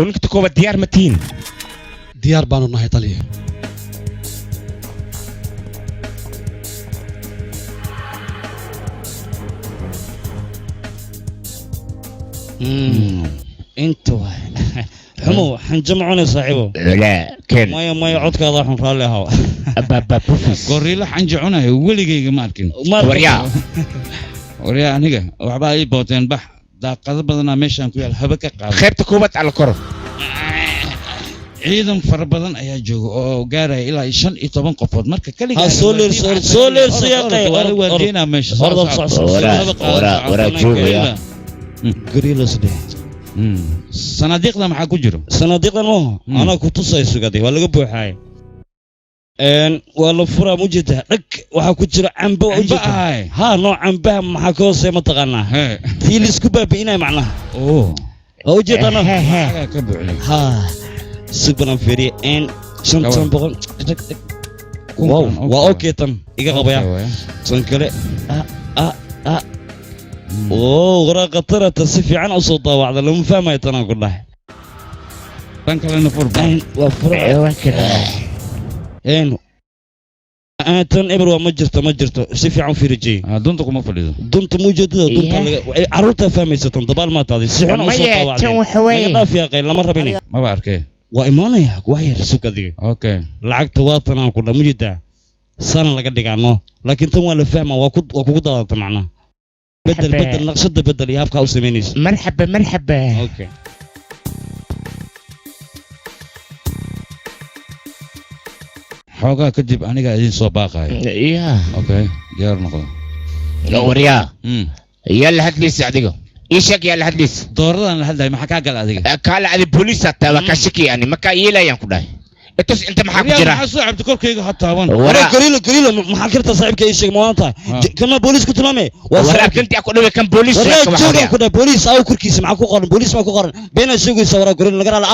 ونكت كوبا ديار متين ديار بانو نهي طليه انتو حمو حنجمعوني صاحبه لا كان ما يعودك هذا حن رالي هوا ابا بوفيس غوريلا حنجعونه وليغيغا ماركين وريا انيغا waxba ay booteen bax daaqado badanaa meeshaan ku yaal haba ka qaado qaybta koobaad ala koro ciidan fara badan ayaa jooga oo gaaraya ilaa 15 qofood marka kaliya soo leer siyaaqay wardiina meesha wara joogaya gariilas de sanadiiqda maxaa ku jiro sanadiiqdan ana ku tusay sugaday waa laga buuxay waa la furaa mujida dhag waxa ku jira cambo ha nooc cambaha maxaa ka hooseeya ma taqaanaa tii la isku baabi'inay macnaha ujeedana ka buuxlay ha subana firiye shantan boqol wow waa okay tan iga qabaya tan kale waraaqa tarata si fiican u soo daawacda lama fahmayo tanaan ku dhahay tan kalena furban waa furaa tan eber waa ma jirto si fiican fiirjay dunta kuma fadhido dunta muujadada dunta caruurta fahmaysa tan dabaal ma taadi si xun u soo daawacday naga dhaaf yaaqay lama rabin ma ba arkay waa imaanaya waa yar sukadiga okay lacagta waa tan aan ku dhaw mujida sana laga dhigaano laakiin tan waa la fahmaa waa kugu daadata macnaha بدل نقصد بدل يابقى وسمينيس مرحبا اوكي حوغا كدب انيغا ادين سو باقاي اوكي ديار نقول وريا يلا هات لي سعديغو ايشك يلا هات لي دوردان لا هداي ما حكا قال اديغا قال ادي بوليس حتى وكاشكي يعني ما كايلا يان كداي انت انت ما حكوا جرا صاحبت كركيغا حتى وان قليل ما حكرت صاحبك ايش ما انت كما بوليس كنت نامي ورا كنت اكو دو كان بوليس كده بوليس او كركيس ما كو قرن بوليس ما كو قرن بين سوق سورا قرن لغا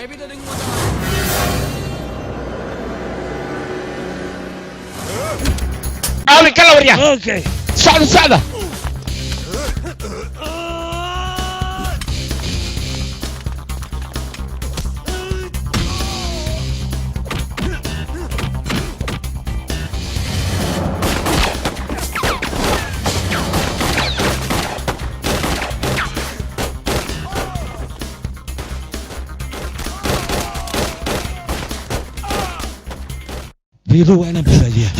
اولي كلا وريا اوكي صعده بيرو انا بلاديا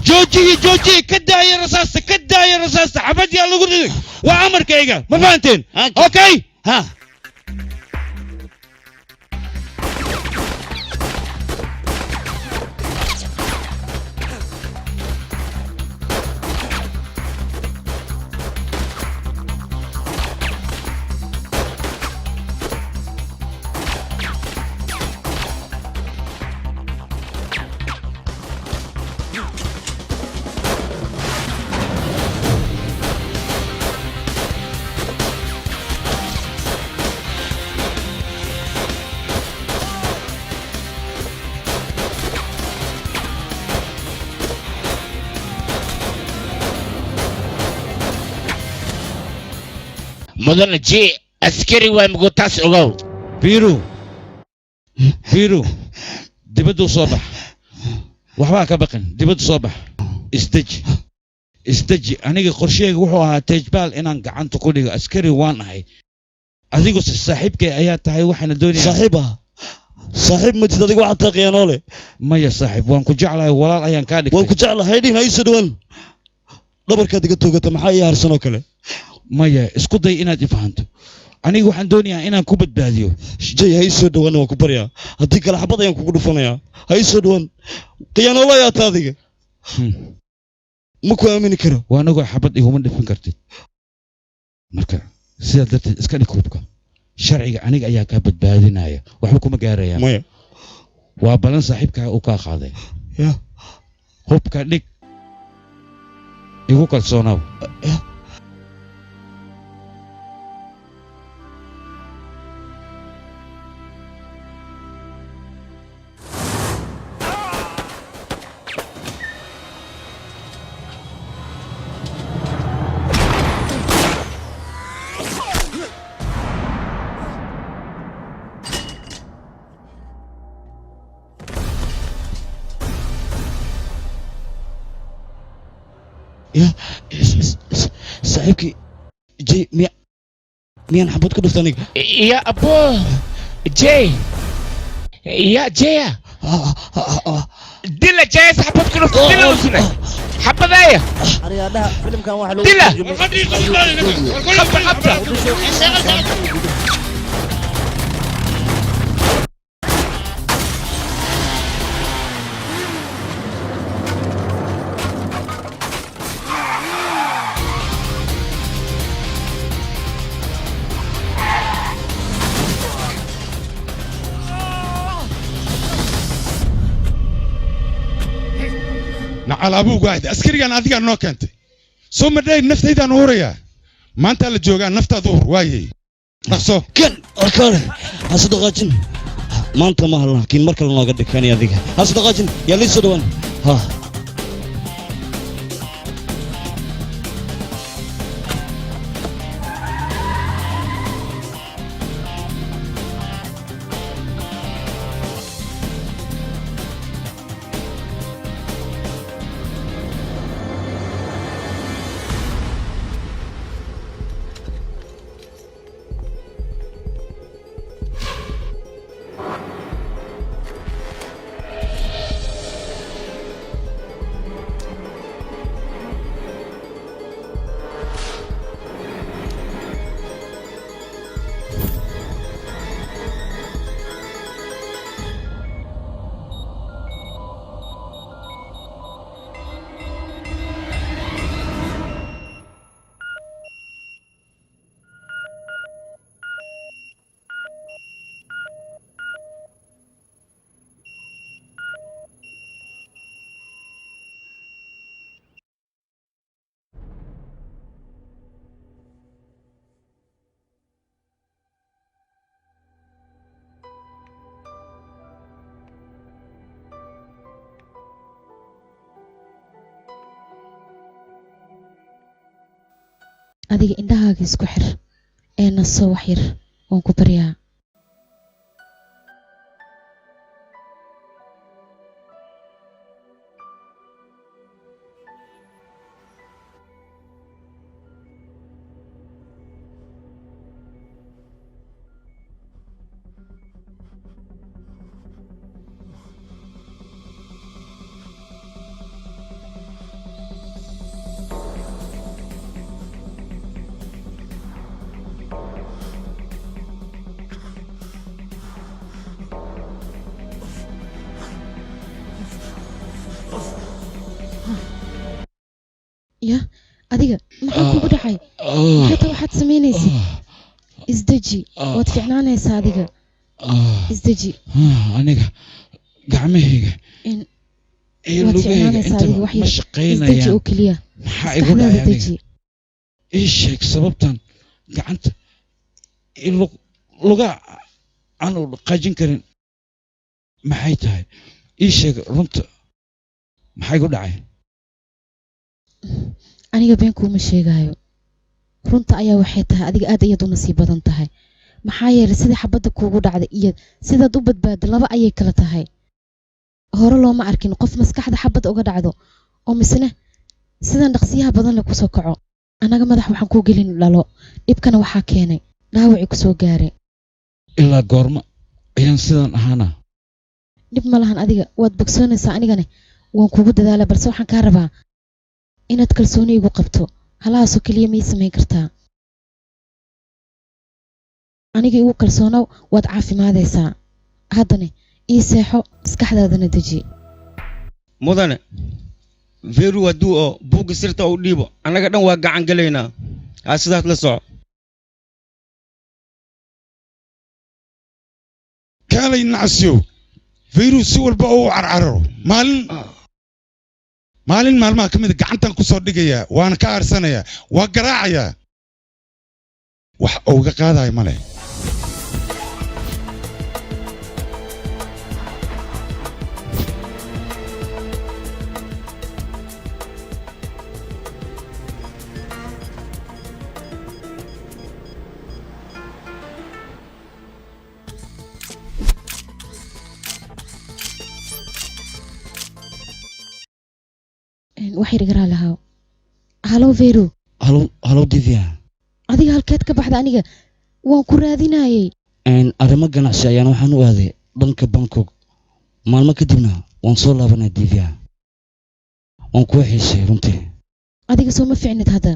جوجي كداية رصاصة عبد يا لغردك وعمر كيغا ما فهمتين اوكي ها مدن جي عسكري ومقوتاس أغو بيرو دبدو صباح وحبا كبقن دبدو صباح استجي أنا قرشيك وحوها تجبال إنان قعنتو كودي عسكري وان هاي أذيقو صاحبك أيات هاي وحنا دوني صاحب ما تدري واحد تقيانولي ما يا صاحب وان كجعله ولا أيان كادك وان كجعله هيدين هاي سدوان دبرك دقتو قت محايا هرسنو كله ما يا اسكو داي إنا تفهمتو أنا waxaan doonayaa inaan ku badbaadiyo jay hay soo dhawaan waa ku baryaa hadii kala xabad ayaan kugu dhufanayaa hay soo dhawaan qiyaano la taadiga ma ku aamini karo waa anagu xabad iguma dhifin kartid marka sida darteed iska dhig hubka sharciga aniga ayaa ka badbaadinaya waxba kuma gaaraya maya waa balan saaxiibka uu ka qaaday ya hubka dhig igu kalsoonaw يا صاحبك جي ميان حبوت كدو ثاني يا أبو جي يا جي ديلا جي حبوت كدو ديلا وسنة حبضايا فيلم كان واحد ديلا خبطة على أبوه قاعد أسكري كان أذيع نوكنت ثم ده نفط إذا نوريا ما أنت اللي جوعان نفط ظهر واي نفسه كان أركان هصدقاجن ما أنت ما هلا كين مركل ما قد كان يذيك هصدقاجن يلي صدوان ها adiga indhahaaga isku xir ee naso wax yar waan ku baryaa يا adiga maxaa kugu dhacay hada waxaad sameynaysid isdaji waad fiicnaanaysaa adiga isdaji aniga gacmahayga waad fiicnaanaysaa adiga wax yar isdaji oo keliya maxaa igu dhacay aniga ii sheeg sababtan gacanta luga aan u dhaqaajin karin maxay tahay ii sheeg runta maxaa igu dhacay aniga been kuma sheegayo runta ayaa waxay tahay adiga aad ayaad u nasiib badan tahay maxaa yeelay sidii xabadda kuugu dhacday iyo sidaad u badbaado laba ayay kala tahay hore looma arkin qof maskaxda xabad uga dhacdo oo misne sidan dhaqsiyaha badan leh kusoo kaco annaga madax waxaan kuu gelin dhalo dhibkana waxaa keenay dhaawacii kusoo gaaray ilaa goorma ayaan sidan ahaana dhib ma lahan adiga waad bogsoonaysaa anigane waan kugu dadaala balse waxaan kaa rabaa inaad kalsooni igu qabto halahaasoo keliya miyay samayn kartaa aniga igu kalsoonow waad caafimaadaysaa haddane ii seexo maskaxdaadana deji mudane veru hadduu oo buugga sirta u dhiibo annaga dhan waa gacan gelaynaa aa sidaas la soco kaalay nacasyow veru si walba oo u carcararo maalin maalmaha ka mid gacantan ku soo dhigayaa waana ka aarsanayaa waa garaacayaa wax uga qaadayo ma leh wax yar garaa lahaa halo veru halo divya adiga halkeed ka baxda aniga waan ku raadinayay arrimo ganacsi ayaan waxaan u aaday dhanka Bangkok maalmo kadibna waan soo laabanay divya waan ku xiisay runtii adiga soo ma fiicnid hadda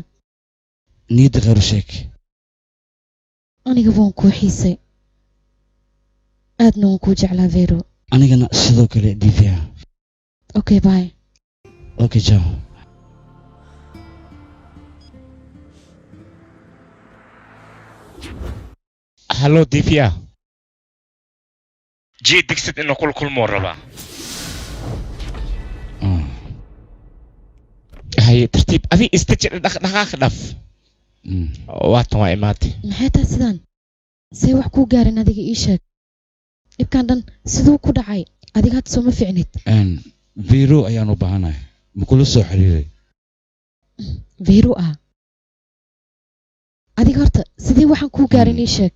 niyadda qeyr sheeg aniga waan ku xiisay aadna waan ku jeclaa veru anigana sidoo kale divya okay bye okay ciao hallo divya jii digsid inuu kulkulmoo rabaa haye tartiib adi istajir dhaqdhaqaaq dhaf waatan waa imaatay maxay tahay sidaan see wax kuu gaarin adiga ii sheeg dhibkan dhan siduu ku dhacay adiga hadda soo ma fiicnid veru ayaan u baahanahay ma kula soo xiriiray veru ah adiga horta sidii waxaan kuu gaarin ii sheeg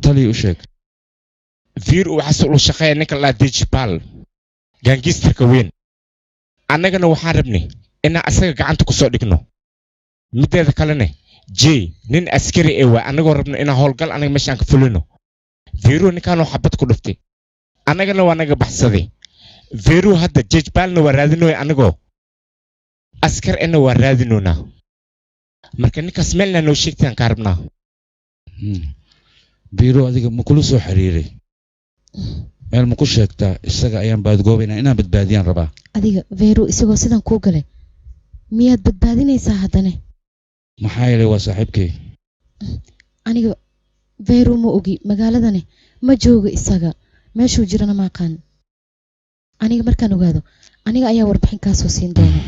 tali u sheeg veru waxaa uu shaqeeya ninka la digital gaangistarka weyn annagana waxaan rabnay inaan asaga gacanta ku soo dhigno mideeda kalena jay nin askari ee waa annagoo rabno inaan howlgal anaga meeshaan ka fulino veru ninkaanoo xabad ku dhuftay annagana waa naga baxsaday veru hadda jejbaalna waa raadinooya annagoo askar ena waa raadinoonaa marka ninkaas meelna noo sheegtaan kaa rabnaa veru adiga ma kula soo xiriiray meel ma ku sheegtaa isaga ayaan baadgoobaynaa inaan badbaadiyaan rabaa adiga veru isagoo sidan kuu galay miyaad badbaadinaysaa haddane maxaa yeelay waa saaxiibkay aniga veru ma ogi magaaladani ma jooga isaga meeshuu jirana ma aqaan aniga markaan ogaado aniga ayaa warbixin kaa soo siin doona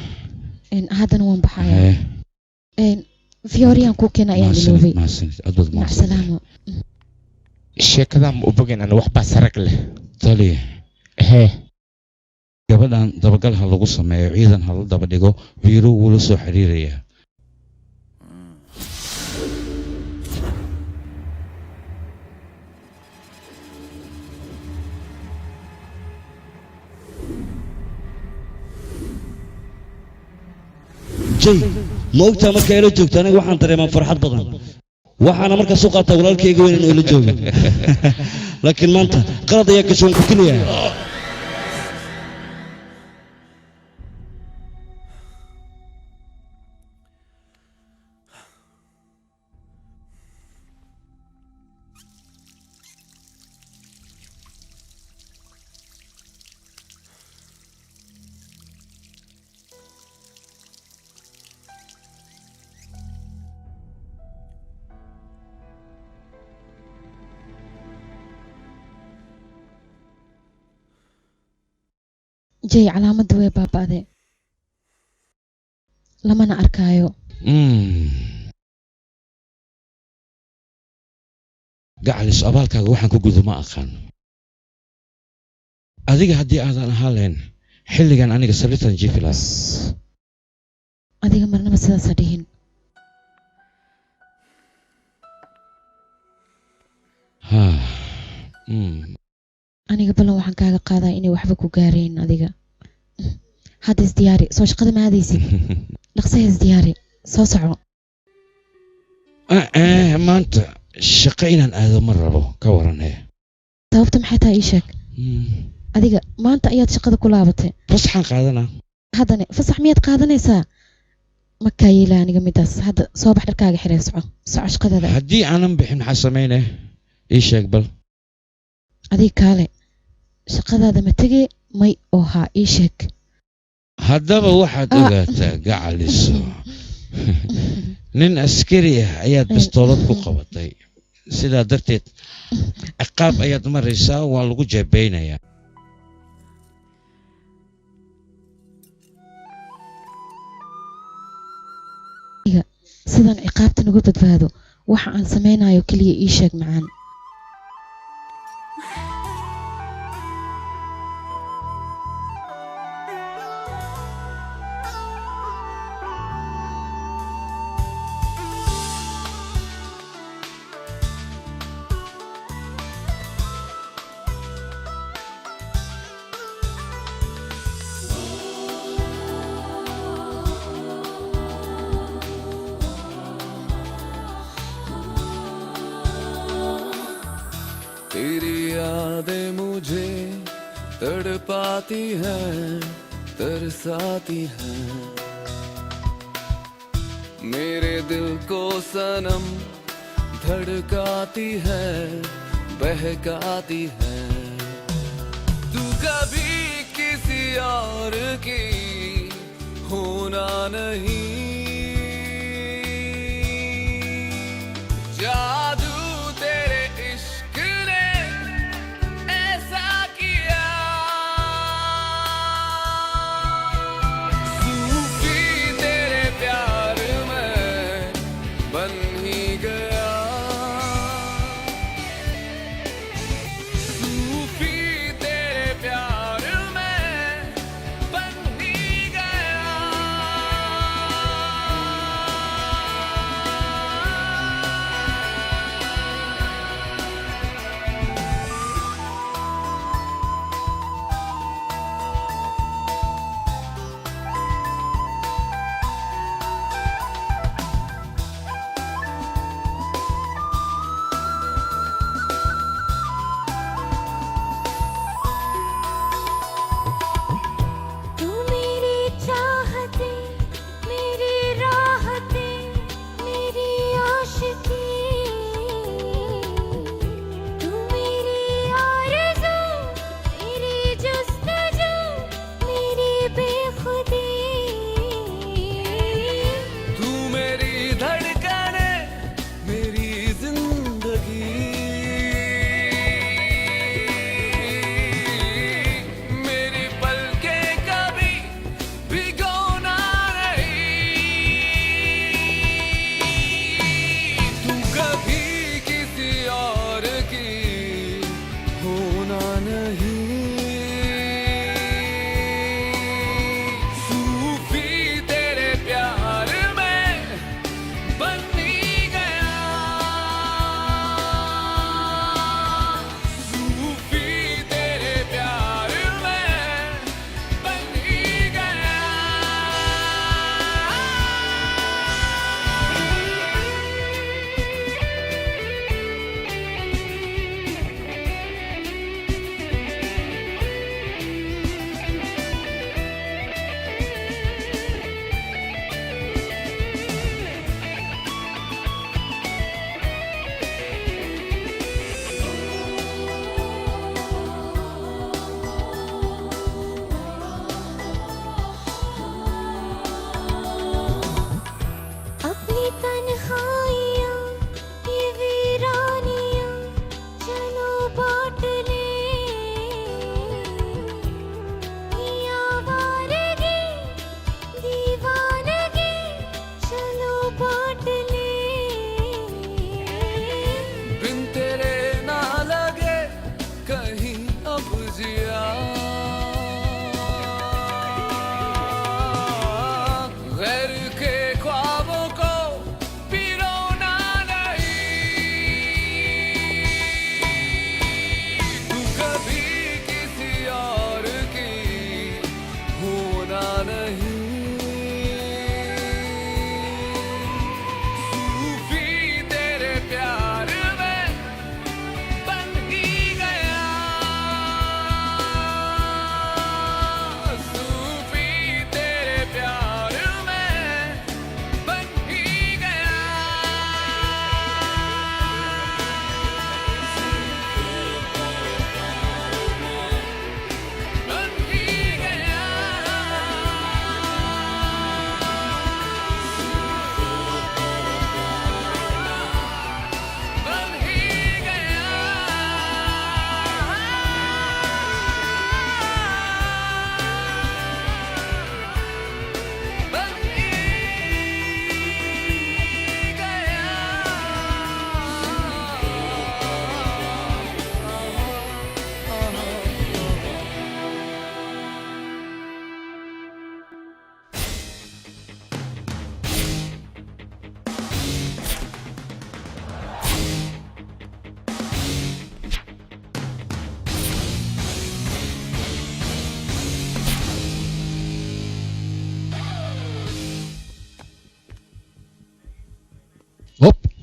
haddana waan baxayaa fiorian kuu keena ayaan iloobay macsalaamo sheekadan ma u bogayn ana waxbaa sarag leh tali hee gabadhan dabagal ha lagu sameeyo ciidan ha la daba dhigo veru wuu la soo xiriirayaa jay ma ogtaa marka ila joogto aniga waxaan dareemaa farxad badan waxaana markaas u qaataa walaalkayga weyn inuu ila joogo laakiin maanta qalad ayaa gashoon ku keliya jay calaamadda way baaba'day lamana arkaayo gacalis abaalkaaga waxaan ku gudo ma aqaan adiga haddii aadan ahaan lahayn xilligan aniga sariirtan jiifi lahaa adiga marnaba sidaasa dhihin aniga ballan waxaan kaaga qaadaa inay waxba ku gaarayn adiga hadda isdiyaari soo shaqada ma aadaysid dhaqsaha isdiyaari soo soco maanta shaqo inaan aado ma rabo ka waranee sababta maxay tahay ii sheeg adiga maanta ayaad shaqada ku laabatay fasaxaan qaadanaa haddana fasax miyaad qaadanaysaa ma kaayeela aniga midaas hadda soo bax dharkaaga xiree soco shaqadaada haddii aanan bixin maxaa samaynaya ii sheeg bal adiga kaale shaqadaada ma tegee may oo haa ii sheeg haddaba waxaad ogaataa gacaliso nin askari ah ayaad bastoolad ku qabatay sidaa darteed ciqaab ayaad maraysaa waa lagu jeebeynayaa sidaan ciqaabta nagu badbaado waxa aan samaynayo keliya ii sheeg macaan तेरी यादें मुझे तड़पाती हैं तरसाती हैं मेरे दिल को सनम धड़काती है बहकाती है तू कभी किसी और की होना नहीं जादू तेरे इश्क ने ऐसा किया सूफी तेरे प्यार में बन ही गया सूफी तेरे प्यार में बन ही गया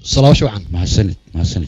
صلاة وشوعا مع السند مع السند.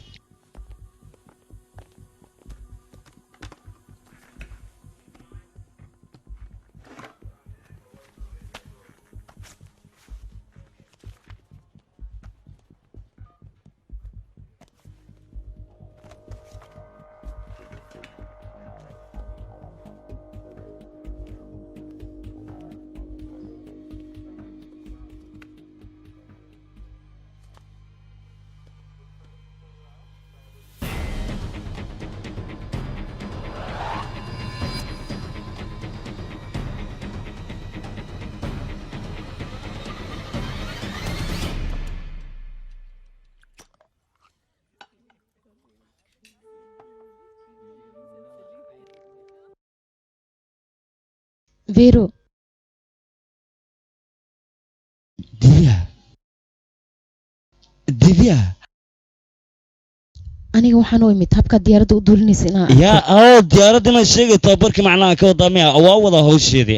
فيرو ديفيا aniga waxaan u imid habka diyaaradda u duulinaysa inaan arko. يا ديارة ما شيء تبرك معنا كوضا ميا أو وضع هو الشيء ذي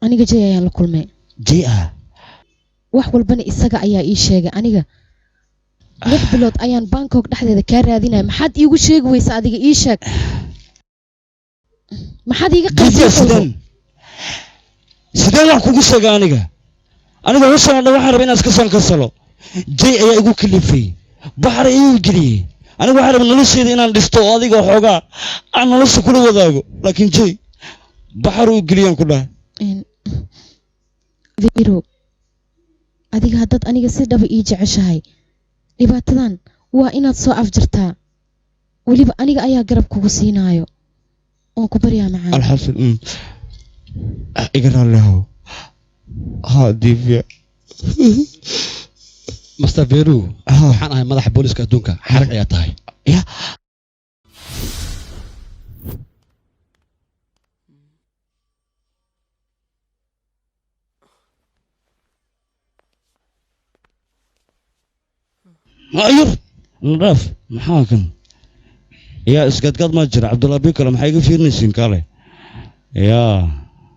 aniga jay ayaan la kulmay جيئة wax walbana isaga ayaa ii sheegay aniga 6 bilood ayaan Bangkok dhexdeeda ka raadinay maxaad iigu sheegi weysa adiga ii sheeg maxaad iiga ديفيا qasday سدان wax kugu sheega aniga waxaan rabaa inaan iska soo kansalo jay ayaa igu kalifay baxar ayuu geliyay aniga waxaan rabaa nolosheeda inaan dhisto oo adiga xoogaa aan nolosha kula wadaago laakiin jay baxar uu geliyaan ku dhahay Vero adiga haddaad aniga si dhaba ii jeceshahay dhibaatadan waa inaad soo afjartaa weliba aniga ayaa garab kugu siinaayo oon ku baryaa macaan alxasan iga raallihow ها ديفيا مستر فيرو waxaan ahay madaxa booliska adduunka xarag ayaa tahay يا أيوه نراف محاكم يا اسقط قد ما جرى عبد الله بيكر ما حيقف يرنسين كاله يا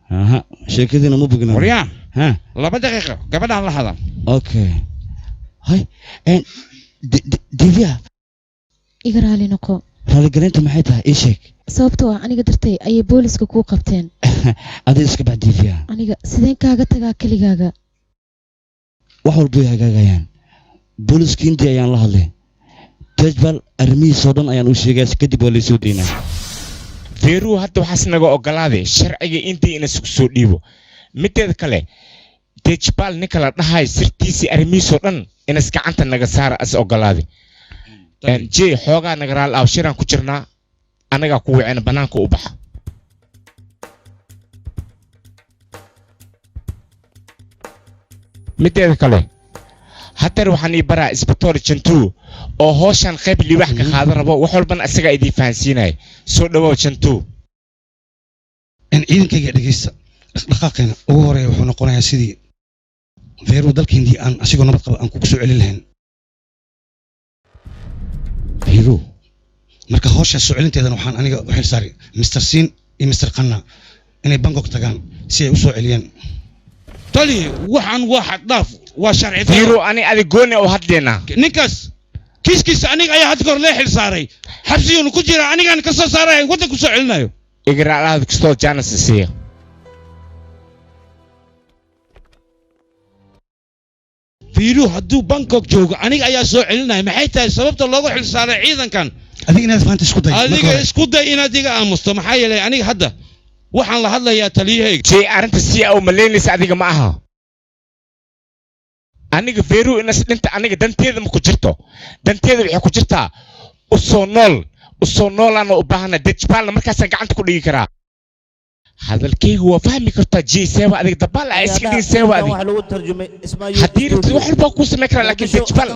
ها شيء كذا مو بقنا وريان ها laba daqiiqo gabadhaan la hadal اوكي هاي ان ديفيا iga raali noqo raali galinta maxay tahay ii sheeg sababtoo ah aniga dartay ayay booliska kuu qabteen adiga iska bax difia aniga sideen kaaga tagaa keligaaga wax walba way hagaagayaan booliska intii ayaan la hadlay tajbal arrimihiisoo dhan ayaan u sheegay kadib waa laysoo deynaa Vero hadda waxaas naga ogolaaday sharciga intii ina isku soo dhiibo mideeda kale tajbal ninka la dhahay sirtiisii arrimihiisoo dhan ina gacanta naga saara as ogolaaday jay xoogaa naga raal ah shiraan ku jirnaa anaga ku wicina banaanka u baxa mideeda kale hatar waxaan ii baraa isbitoor jantu oo hooshan qayb liwax ka qaadan rabo wax walban asaga idii fahansiinay soo dhawow jantu in ciidankayga dhageysta dhaqaaqeena ugu horeeya wuxuu noqonayaa sidii Vero dalkeendii aan asigoo nabad qaba aan kugu soo celin lahayn Vero marka hawsha soo celinteedana waxaan aniga u xil saaray Mr. Sin iyo Mr. Qanna inay Bangkok tagaan si ay u soo celiyaan tali waxaan waxa dhaaf waa sharci Vero ani adigoona oo hadleena ninkaas kiiskiisa aniga ayaa had kor lee xil saaray xabsiyuuna ku jira anigaan ka soo saaray waddanku soo celinayo igraalaad kastoo jaanas siiya Vero hadduu Bangkok joogo aniga ayaa soo celinaya maxay tahay sababta loogu xil saaray ciidankan adiga inaad faanta isku day adiga isku day inaad iga aamusto maxaa yeelay aniga hadda waxaan la hadlayaa taliyahayga jay arrinta si aa u malaynaysa adiga ma aha aniga Vero inas dhinta aniga danteeda ma ku jirto danteeda waxay ku jirtaa u soo noolaana u baahana dajbaalna markaasaan gacanta ku dhigi karaa hadalkaygu waa fahmi kartaa jay seeba adiga dabaal aa iska dhigi seeba adiga wax lagu tarjumay ismaayo haddii rabtid wax walbaa kuu samayn karaa laakiin dajbaal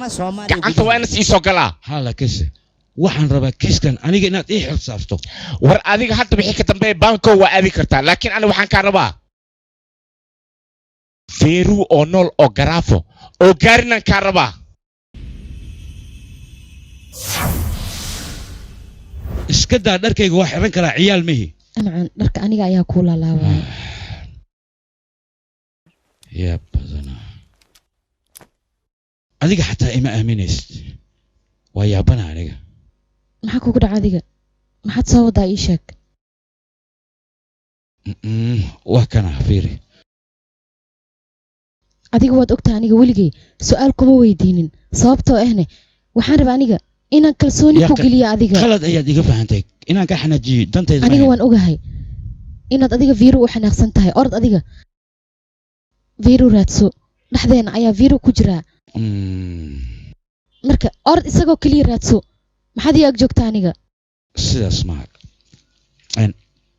gacanta waa inas ii soo galaa hala kase waxaan rabaa kiiskan aniga inaad ii xil saarto war adiga hadda wixii ka dambeeya Bangkok waa aadi kartaa laakiin aniga waxaan kaa rabaa Vero oo nool oo garaafo oo gaarinan kaa rabaa iska daa dharkayga waa xiran karaa ciyaal mihi amcan dharka aniga ayaa kuu laalaabaya يا بدنا أديك حتى إما آمنست ويا بنا عليك maxaa kugu dhaca adiga maxaad soo wadaa ii sheeg waa kana fiiri adiga waad ogtahay aniga weligay su'aal kuma weydiinin sababtoo ahne waxaan rabaa aniga inaan kalsooni ku geliyo adiga khalad ayaad iga fahantay inaan ka xanaajiyo dantayda aniga waan ogahay inaad adiga viiru u xanaaqsan tahay orod adiga viiru raadso dhexdeena ayaa viiru ku jiraa marka orod isagoo keliya raadso maxaad ii ag joogtaa aniga sidaas maag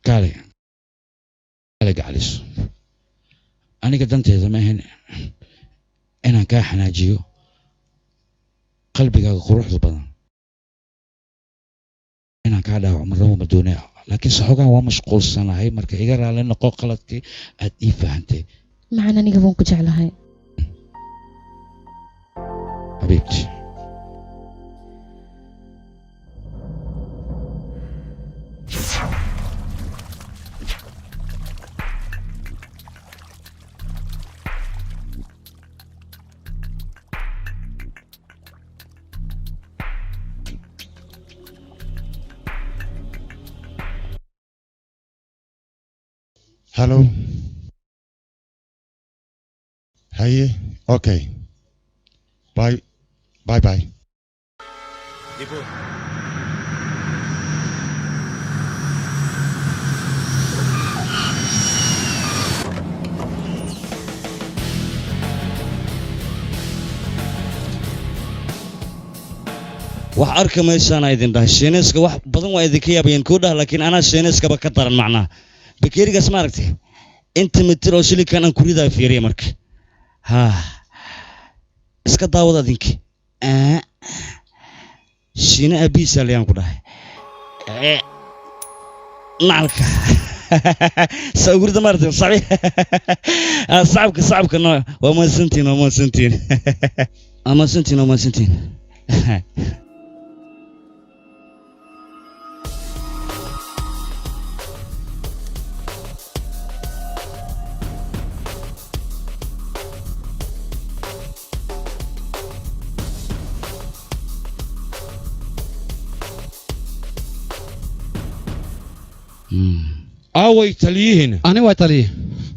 kaale gacaliso aniga danteeda ma ahan inaan kaa xanaajiyo qalbigaaga quruxda badan inaan kaa dhaawaco marnaba ma doonaya laakiin saxoogaan waa mashquulsanahay marka iga raali noqo qaladkii aad ii fahantay maxaan aniga baan ku jeclahay xabiibti Hello. Hey. Okay. Bye. Bye. Bye. Deepu wax arka meeshaan idin dhahay shiinayska wax badan waa idinka yaabayeen kuu dhah laakiin anaa shiinayskaba ka daran macnaha bakeerigaas ma aragtay inta mitir oo shilikan aan kuridaa fiiriya marka haa iska daawad adinki shiina abiisa liyaan ku dhahay nacalka sawirda ma aragtay sacabka no waa maasantiin aaway taliyihiin ani waa taliye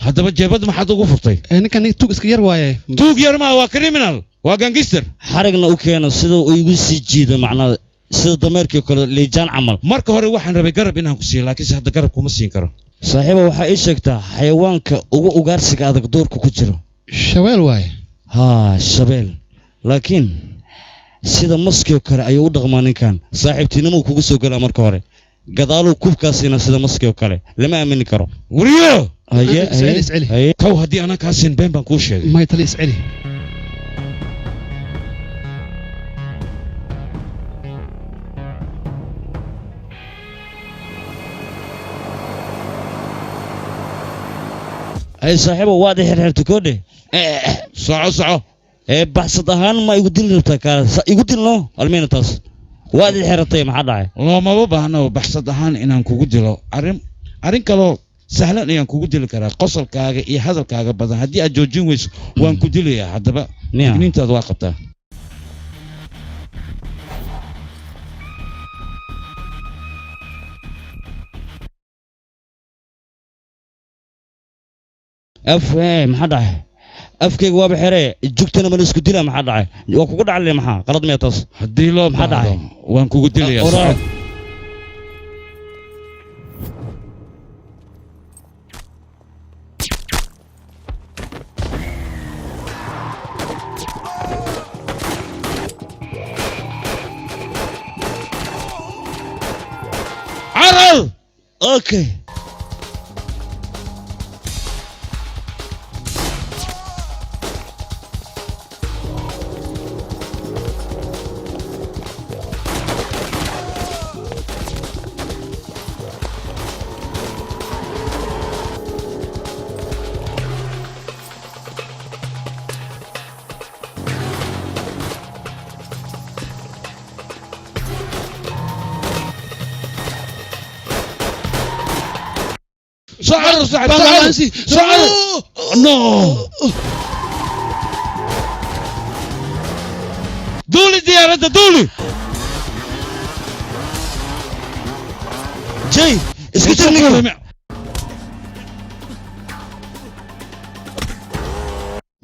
haddaba jeebad maxaad ugu furtay ninkan tuug iska yar waaye tuug yar maa waa criminal waa gangster xarigna u keeno sida uu igu sii jiido macnaa sida dameerkii kale liijaan camal marka hore waxaan rabay garab inaan ku siiyo laakiinse hadda garab kuma siin karo saaxiiba waxaa ii sheegtaa xayawaanka ugu ugaarsiga adag duurka ku jiro shabeel waaye haa shabeel laakiin sida maskio kale ayuu u dhaqmaa ninkan saaxiibtinimuu kugu soo galaa marka hore gadaaluu kubkaasina sida maskio kale lama aamini karo wariyo haye kow haddii anaan kaa siin been baan kuu sheegay may tali isceli ay saaxiibo waad xirxirtay koodhe soco baxsad ahaan ma igu dili rabtaa kaala igu dilno almeena taas waad xiratay maxaa dhacay loomaba baahno baxsad ahaan inaan kugu dilo arrin kaloo sahlan ayaan kugu dili karaa qosolkaaga iyo hadalkaaga badan haddii aad joojin weyso waan ku dilayaa haddaba digniintaada waa qabtaa maxaa dhacay afkayga waaba xeree jugtana mala isku dilaa maxaa dhacay waa kugu dhacale maxaa qalad miya taas haddii loo maxaa dhacay waan kugu dilayaa عرل اوكي صعر صعر صعر صعر نو دولي ديارة دولي جاي اسكت منك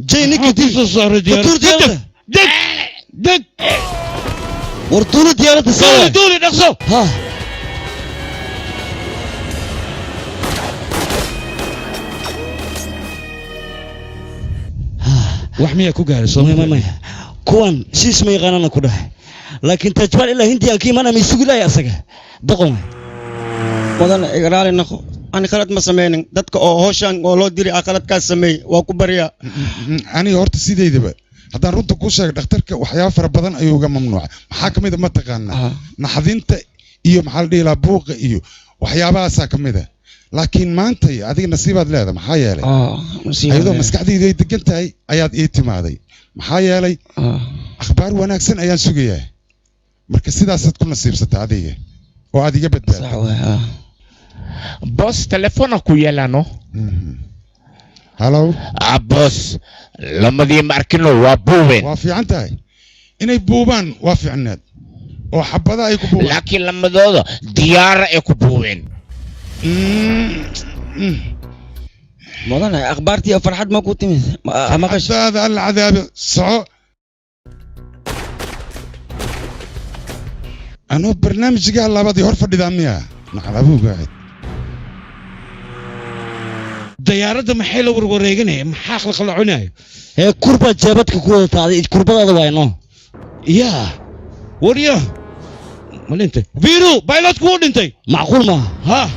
جاي نيكي دي صار ديارة دك دك دك ورطولة ديارة دولي دولي نقصو ها وحمية كوغاري ما كوان سيس ما يغانا كده لكن تجبال إلا هندي أنكي ما نمي سوق لا يأسجع دقوم mudan igraali naqo ani khalad ma sameynin dadka oo hawshan oo loo diri khalad ka sameey waa ku bariya aniga horta sideedaba haddaan runta ku sheego dhakhtarka waxyaabo fara badan ayuu uga mamnuucay maxaa ka mid a ma taqaanaa naxdinta iyo maxaa la dhihi lahaa buuqa iyo waxyaabahaasaa ka mid a laakiin maanta adiga nasiibaad leedahay maxaa yeelay ayadoo maskaxdaydu ay degan tahay ayaad ii timaaday maxaa yeelay akhbaar wanaagsan ayaan sugayaa marka sidaasaad ku nasiibsata adiga oo aad iga badbaado boss telefoona ku yeelano hallo boss lamadii ma arkino waa buubeen waa fiican tahay inay buubaan waa fiicneed oo xabada ay ku buubaan laakiin lamadooda diyaara ay ku buubeen mudan akhbaartii farxad ma ku timid ma qashada al cadaab soo أنا برنامج قال الله بدي هرفة دامية نحن أبوه قاعد ديارة محيلة وروريجني محاخل خلعوناي هي كربة جابتك كوة تاعي كربة هذا وينه يا وريا مال أنت فيرو بايلوت كون أنت معقول ما ها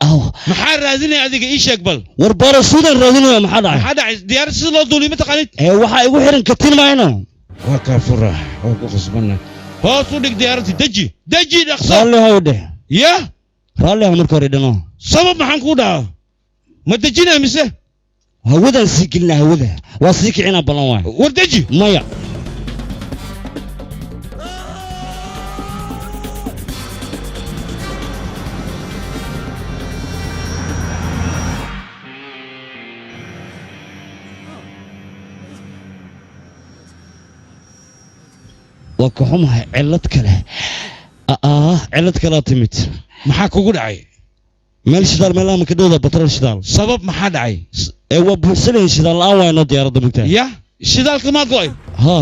أو محار رازيني هذيك إيش يقبل وربار السودان رازيني يا محدا محدا ديارة سلو دولي متقنت هي وحا يوحرن كتير معنا وكافرة وقصبنا هو صدق ديارتي دجي نقصه رالي هاوده يا رالي هامر كوريدنو سبب محن كودا ما دجينا مسه هودا سيكلنا هودا واسيك عنا بلان وردجي مايا وكحومها علت كله علت كله تمت maxaa kugu dhacay meel shidaal meel ama ka dhowda batrool shidaal sabab maxaa dhacay waa buuxsanay shidaal la'aan waayno diyaaradda mugtaa ya shidaalka maa go'ay ha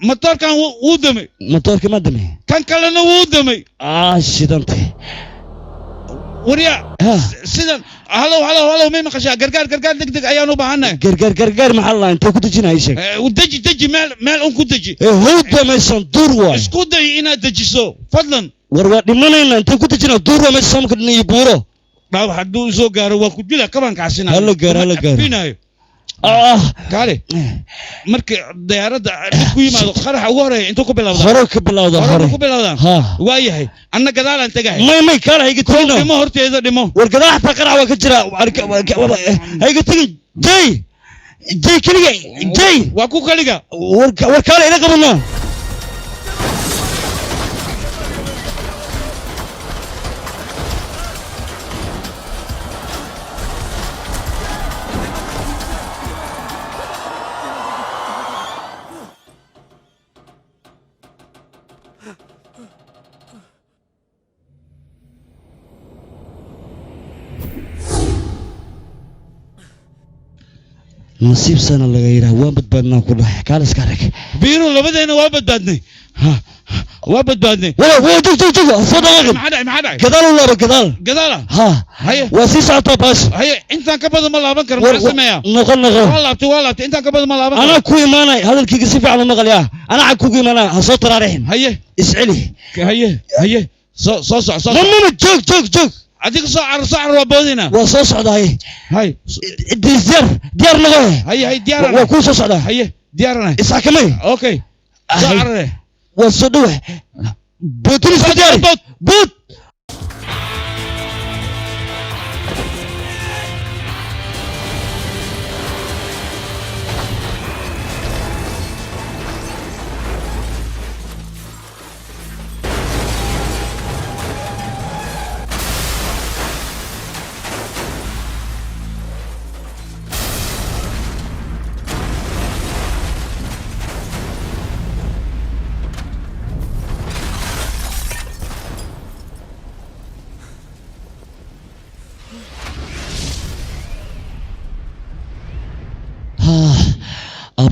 matoorkan wuu damay matoorka ma damay kan kalena wuu damay shidante warya sidan halow may maqashaa gargaar degdeg ayaan u baahannahay gargaar maxaa la intee ku dejinaya sheeg deji meel un ku deji howda meeshan duur waay isku day inaad dejiso fadlan war waa dhimanayna intee ku dejinaa duur waa meesha samka dhinayo buuro dhaaw hadduu soo gaaro waa ku dila kabankaasina hala gaaro kaale marka diyaaradda dib ku yimaado qaraxa ugu horeeya intuu ku bilowdaa hore ka bilowdaan waa yahay anna gadaalaan tegahay may kaale hayga tegin dhimo horteeda dhimo war gadaal xataa qarax waa ka jira hayga tegin jay keliga jay waa ku kaliga war kaale ila qabano نصيب سنة لغيرها وابد كلها كارس كارك بيرو لبدينا وابد بدني ولا جو صدق ما قدال ولا قدال ها هيا واسيس عطا باش هيا انت كبد ما لا بنكر ما سميها نقل والله انت كبد ما لا بنكر انا كوي ماناي هذا الكيس في على نقل يا انا عكوكي ماناي هصوت رارحين هيا اسعلي هيا صوص ماما جوك أديك صعر وبودينا وصوص هاي ديار نغوه هي ديارنا وكل صوص هي ديارنا إسحاكمي أوكي صعر وصدوه بوتريس دياري بوت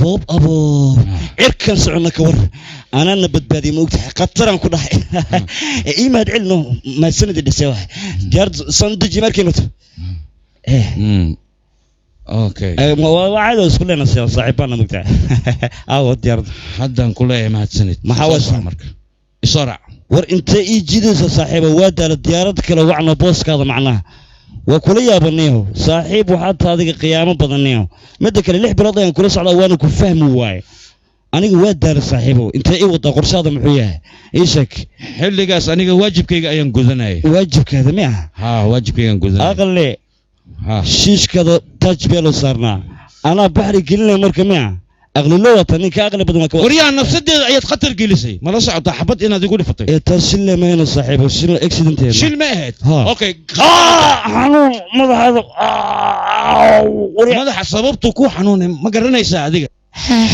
aboob aboob cirkan soconna ka war anaana badbaadiye ma ogtahay qataraan ku dhahay ii mahad celino mahadsanidi dhise waay diyaarad sandaji markay noto okay waa caado isku leena saaxiibaana mogtahay awo diyaarad haddaan ku leeyahay mahadsanid maxaa waa marka isoorac war intee ii jidaysa saaxiiba waa daala diyaarad kale wacna booskaada macnaha waa kula yaabanayo saaxiib waxaad taa adiga qiyaamo badanayo midda kale 6 bilood ayaan kula socdaa waana ku fahmi waaye aniga waa daala saaxiibo intee ii wada qorshaada muxuu yahay ii sheeg xilligaas aniga waajibkayga ayaan gudanayay waajibkaada miya haa waajibkayga ayaan gudanayay aqalle shiishkada taj beelo saarnaa anaa baxri gelinaya marka miya aqlilo wata ninka aqli badan ka waryaa nafsadeeda ayaad khatar gelisay ma la socotaa xabad inaad igu dhifatay taas shil ma hayno saaxiibo shil accident shil ma ahayd okay xanuun madaxaada madaxa sababtu ku xanuunay ma garanaysaa adiga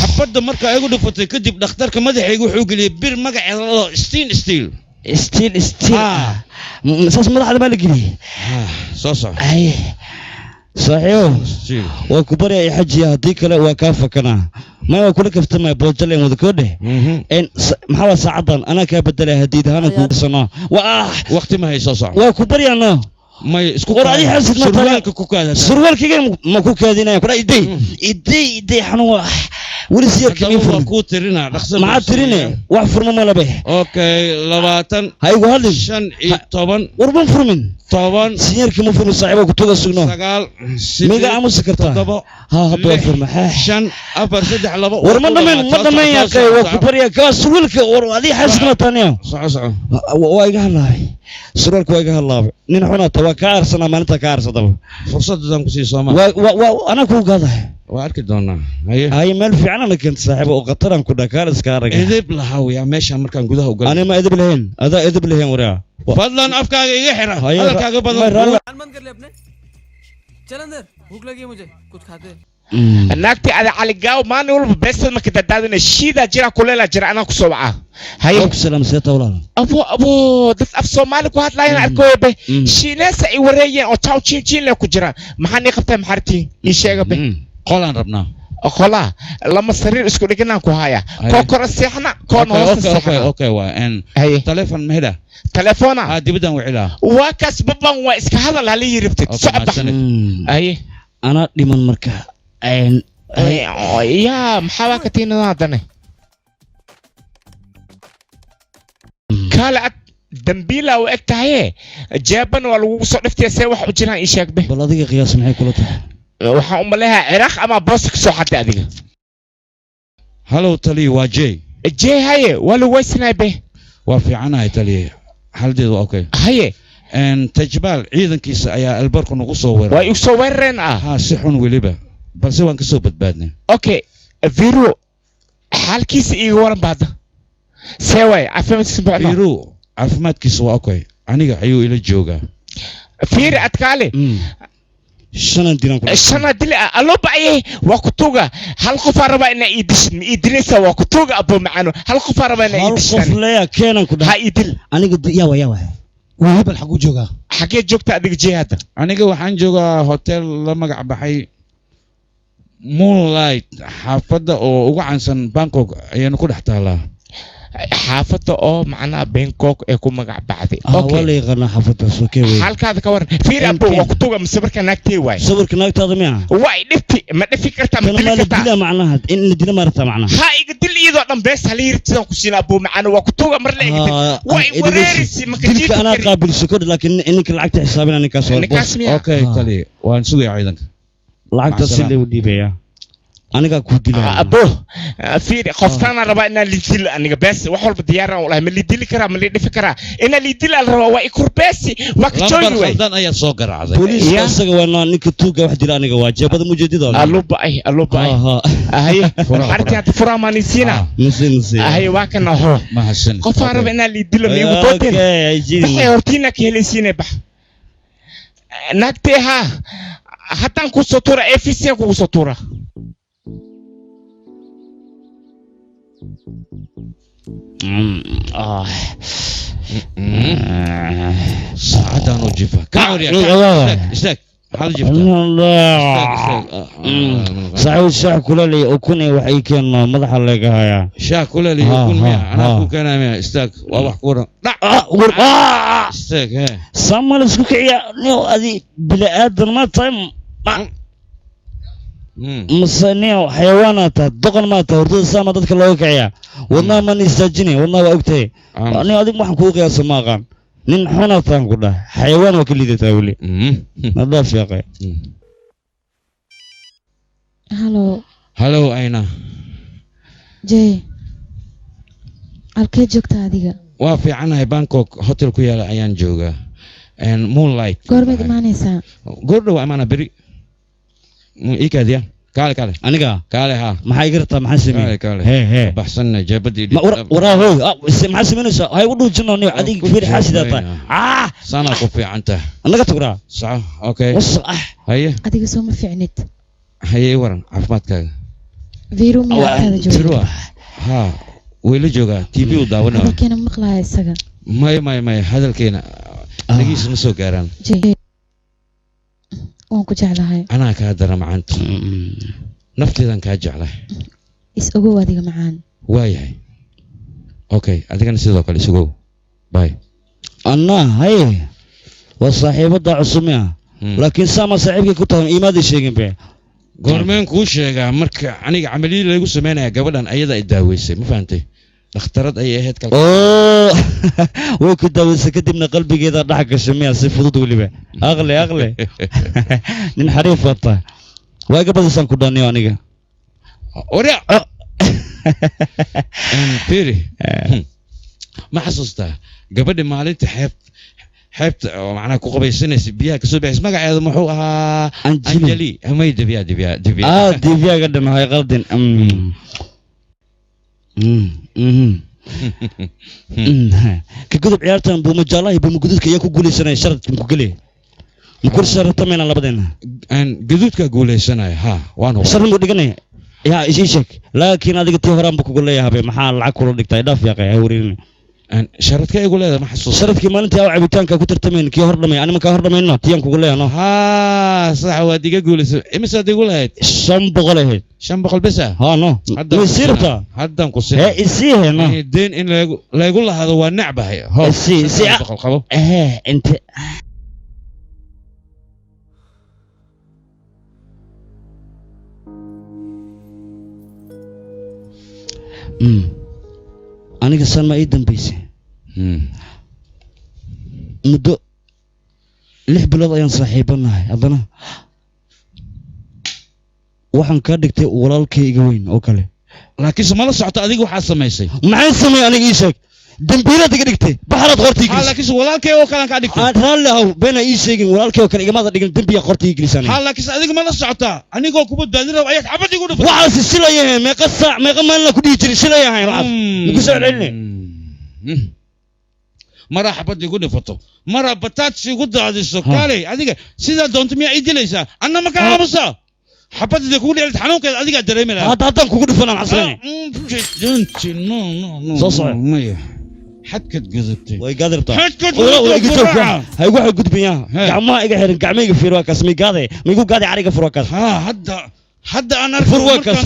xabadda marka igu dhifatay kadib dhakhtarka madaxaygu wuxuu geliyay bir magaceeda loo steel saas madaxda ma la geliyay soo soco صحيح وكبر يا حجي هذيك لا وكافكنا ما يقول لك افتما بوجل يوم ذكره ان محاول ساعدان انا كبدل هديد انا كوسنا وقت ما هي صح وكبر يا انا ما اسكو قرادي حسد سروالك كوكادا سروالك ما كوكادينا كلا ايدي حنو ورسير كمين فرم كوترينا مع ترينا واحد فرم ما لبه اوكي 20 هاي وهذا 5 وربن فرمين طبعا سينير كم فرم صاحبه كتوغا سغنو 9 ميغا امس كرتا ها هبا فرم 5 4 3 2 ورمنا من يا كاي وكبر يا كاس سروالك ورادي حسنا تانيو صح وايغا هلاي سروالك وايغا هلاي نين حنا توا كارسنا ما انت كارسدا فرصه دان كسي سوما انا كو غادا واركي دونا هاي مال في عنا كنت صاحب وقطران كدا كارس كارغ ادب لهاو يا ماشي مركان غدها وغل انا ما ادب لهين هذا ادب لهين ورا فضلا افكاغا ايغا خيره هلكاغا بدل बंद कर ले अपने चल अंदर भूख लगी है मुझे कुछ खाते हैं naagti ada caligaw maalin walba beesad marka dadaadina shiida jira kuleela jira anaa ku soo waca haye salaam seeta walaal abo dad af Soomaali ku hadlayna arkoobe shiineesa ay wareeyeen oo taw ciin le ku jiraan maxaan i qabtay maxartii ii sheega be qolaan rabnaa qola lama sariir isku dhiganaan ku haya ko kor seexna koon hoos seexna okay waa en telefoon mahda telefoona dibadan wicila waa kas baban waa iska hadal hal yiribtid socod haye ana dhiman marka يا محاوكة تينا هذا كالعت دمبيلا وقتها جابن والو صرفت يا سوي وجهنا ايشاك به والله دقيقة قياس معي كلها waxaan u maleeyaa ciraaq ama booska soo xatay adiga halo tali waa jay haye waa la weysanaay be waa fiicanahay tali haldeedu okay haye tajbaal ciidankiisa ayaa albarku nagu soo weeraray way u soo weerareen ha si xun weliba balse waan ka soo badbaadnay okay viru xaalkiisa iiga waran baada seeway caafimaadkiisa waa okay aniga ayuu ila joogaa fiir adkaale shana dil allo bacay waa ku tuga hal qof araba ina idilisa waa ku tuga abo macano hal qof araba ina idilisa hal qof leeya keenan ku ha idil aniga yawa wahibal xagu jooga xagee joogta adiga jeehada aniga waxaan joogaa hotel la magac baxay Moonlight xaafada oo ugu caansan Bangkok ayaan ku dhex taalaa xaafada oo macnaa Bangkok ee ku magac baxday wala yaqaan xaafada soo keeway halkaada ka waran fiir abo waa ku tuga sawirka naagtay waay sawirka naagtaada miya way dhifti ma dhifi kartaa ma dili kartaa dila macnaha in dila marta macnaha ha iga dil iyadoo dhan bees hal yirtidan ku siina abo macna waa ku tuga mar la iga dil way wareerisi ma ka jiifto ana qaabil sokod laakiin inka lacagta xisaabina ninkaas waa okay tali waan sugaya ciidanka lacagta si loo dhiibaya aniga ku dilaa abo fiir qofkana raba in la dil aniga bes wax walba diyaar ah wallahi ma li dili kara ma li dhifi kara in la dil al raba waa ikurbeesi waa ka joogi way dan ayaa soo garaacday booliiska asaga waa ninka tuuga wax dila aniga waa jeebada mujeedida allo baay haye arti aad furaamani siina nisi haye waa kana ho ma hasan qof raba in la dil ma igu dootin waxay hortina ka helisiinay bax nagteha hatan ku soo tura efisiya ku soo tura ساعدنا وجفا كعور يا استاك maxaad jirtaa صاحب الشاح كلالي وكوني وحي كان مدح الله يقهايا shaah kuleel iyo kun miya anaa ku keenaya miya istaag waa wax kuran istaag hee سامال اسكو كعيا نيو ادي بلا ادم ما تايم مصنيو حيوانات دقن ما تورد ساما ددك لو كعيا wadna man istaajini wadna waa ogtay ani adig waxaan ku qiyaasay ma aqaan nin xunafaan ku dhahay xayawaan waa kaliidataa weli nadaaf yaqay halo halo ayna jay halkee joogtaa adiga waa fiicanahay Bangkok hotel ku yaala ayaan joogaa and moonlight goormeed imaanaysaa goordhow amaana beri ikadiya kaale kaale aniga kaale ha maxay gartaa maxaa sameeyay kaale he he baxsanna jeebadii waraa hooy maxaa sameynaysaa hay u dhuujino nin adig fiir xaasida tahay sana ku fiicanta anaga tugra sax okay wasax haye adiga soo ma fiicnid haye waran caafimaadkaaga viru miyaada jooga ha weyla jooga TV u daawanaa hadalkeena maqlaya isaga may hadalkeena anagiis ma soo gaaraan waan ku jeclahay anaa kaa dara macaanta nafteedan kaa jeclahay is ogow adiga macaan waayahay okay adigana sidoo kale is ogow bye anna haye waa saaxiibada cusubmiya laakiin sama saaxiibkii ku tahay iimaadii sheegin be goormeen kuu sheegaa marka aniga camaliyada lagu sameynaya gabadhan ayada ay daaweysay ma fahantay dhakhtarad ay ahayd kal way ku daaweysay kadibna qalbigeeda dhex gashay miya si fudud weliba aqle nin xariif wata waa gabadhiisaan ku dhaaniyo aniga ore piri ma xasuustaa gabadhi maalinta xeebta oo macnaha ku qabaysanaysa biyaha kasoo baxays magaceedu muxuu ahaa anjali amay dibiya dibiya ga dhamahay qaldin ka gudub ciyaartan buuma jaalaha buuma guduudka ayaa ku guuleysanaya sharadka ku galay ma kur sharatameyna labadeena guduudka guuleysanaya ha waan hubaa sharad mu dhiganaya yaa ii sheeg laakiin adiga tii horaan buu kugu leeyahay maxaa lacag kula dhigtay dhaaf yaqay ha wareerin sharadka igu leedahay ma xasuusto sharadkii maalintii aan cabitaanka ku tartamayn kii hor dhamay anima ka hor dhamayno tiyaan kugu leeyahno ha sax waad iga guuleysay imisa igu lahayd 500 ahayd 500 bes ah ha no misirta haddan ku sii isii heno deen in lagu lahado waa nacbahay ho si qabo inta aniga san ma ii dambaysay muddo 6 bilood ayaan saaxiibanahay haddana waxaan kaa dhigtay walaalkayga weyn oo kale laakiin sama la socota adiga waxaa samaysay maxay sameeyay aniga ii sheeg dambiilad iga dhigtay baxarad qortii ha laakiin walaalkay oo kale ka dhigtay aan raalli ahaw beena ii sheegin walaalkay oo kale igamaada dhigin dambiga qortii gelisan ha laakiin adiga ma la socota anigoo ku badbaadin rabo ayaad xabad igu dhufay waxaas silayahay meeqa saac meeqa maalin ku dhigi jiray silayahay waxaas ku soo celinay mara xabad igu dhifato mara bataat igu daadiso kaalay adiga sidaa doonto miyaa ii dilaysaa anna ma ka aamusa حبت ذي كل اللي تحنون كذا أديك الدريمة هذا هذا كوكو فلان حسني صوصة حد كد قذبتي ويقدر طبعا حد كد هاي واحد قد بياه كعما يقهر كعما يقفل واكس مي قاضي ما يقول قاضي عليك فروكس ها حد أنا فروكس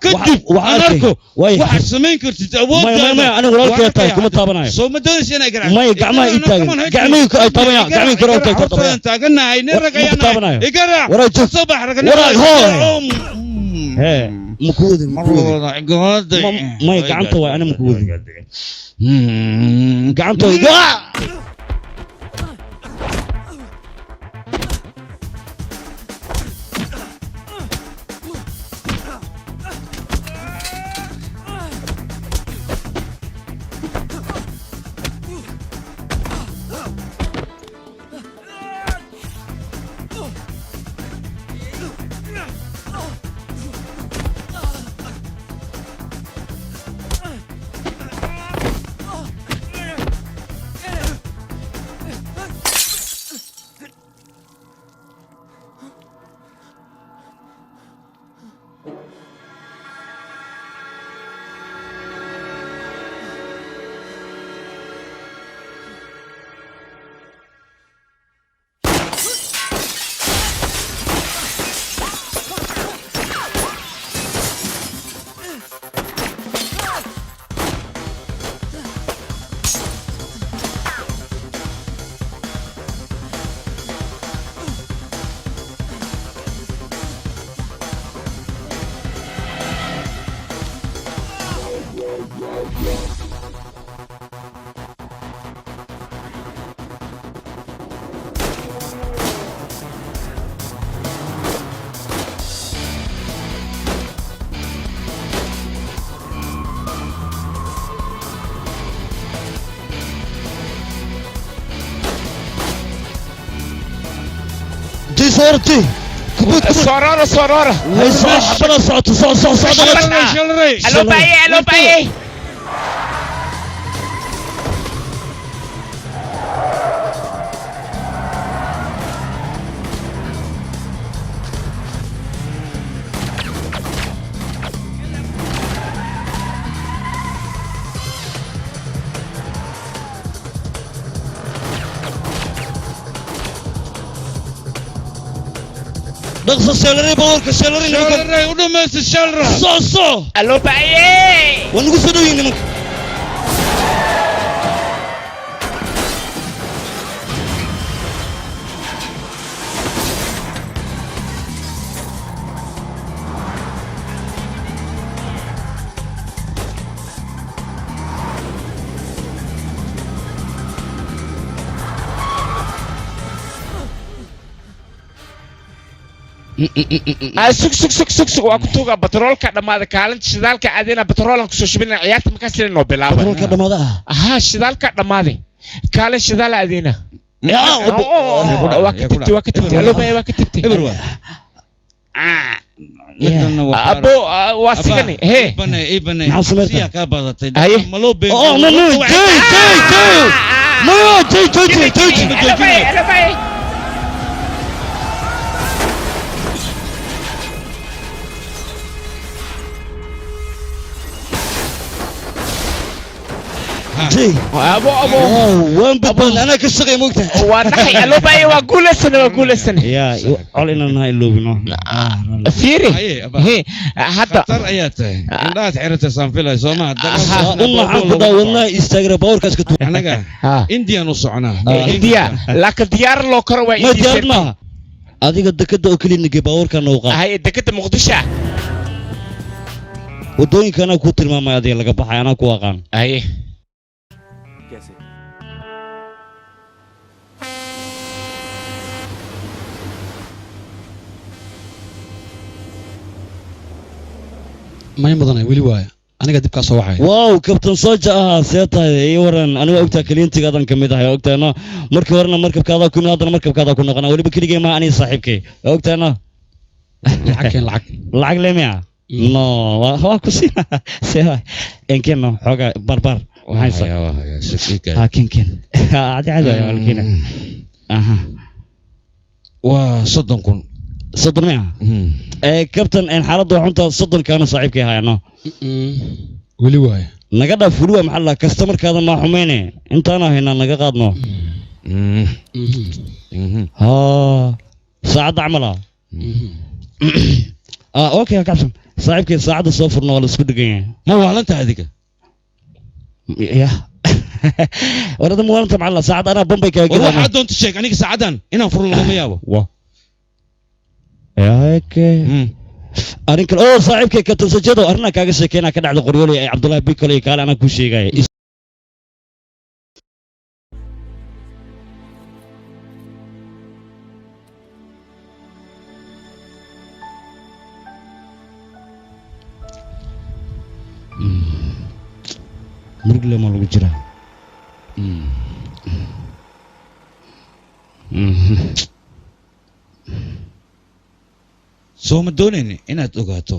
كذب وأنا واحد سمين كرت تأود ما أنا ولا كذا تاي كم طابنا سو ما دوني سينا يقرأ ما كعما يتاي كعما يكاي طبعا كعما يكرر تاي طبعا أنت قلنا هاي نرجع ينا يقرأ ورا الصبح رجعنا ورا هو هي مكود ما يقعنته أنا مكود قعنته جي صورتي صورارة هاي صور حبنا صوت الو باي نقص السيلري باورك السيلري ودمس الشلرة صو الو باي ونقص دوين منك سك waa ku tuuga batroolka dhamaada kaalinta shidaalka aadina batroolan ku soo shubina ciyaarta markaas inoo bilaabo batroolka dhamaada aha shidaalka dhamaade kaalin shidaal aadina waa ka tibti alo bay waa ka tibti abo waa sigani he ibane siya ka badatay malo been jay جي ابو وين بطل انا كسري موقتها والله الو باي واقول السنه يا علينا انها اللوبنا فيري هي حتى خطر اياته عندها عرفت سانفيلا سوما والله عقدا والله استغرب باور كاسكتو anaga india nu socnaa india laakiin diyaar loo karo waa ma diyaarna adiga dekada oo kaliya baawarka nooqa hay dekada muqdisho wadooyinka ana ku tilmaamay adiga laga baxay ana ku aqaan hay ما يمضنا ولي وايا أنا قد بكا صوحي واو كابتن صوجة سيتا يورن أنا وقتها كلينتي قادن كميدا هاي وقتها أنا مركب ورنا مركب كذا كنا هذا مركب كذا كنا قنا ولي بكري ما أنا صاحبك وقتها أنا لعك لميا نو هو كوسي سيها إن كنا حاجة بربر هاي صح كن عادي يا ولكن أها وصدقكم صدر ميا كابتن إن حالته حنتا صدر كانوا صاحبك هاي أنا ولي وايا نقدر فلوه محل كاستمر كذا ما حميني انت انا هنا نقا قادنا ها ساعد عملها اوكي يا كابتن صاحبك ساعد الصفر نول اسكو دغين ما هو انت هذيك يا ورد مو انت معلق ساعد انا بومبي كذا والله حد انت شيك انك ساعدان انا فر لهم يابا يا هيك أرنك أوه صاحبك كتر سجده أرنا كاغا شكينا كدع القريولي عبد الله بيكولي قال أنا كل شيء جاي مرقلة ما لو جرا soo ma doonayni inaad ogaato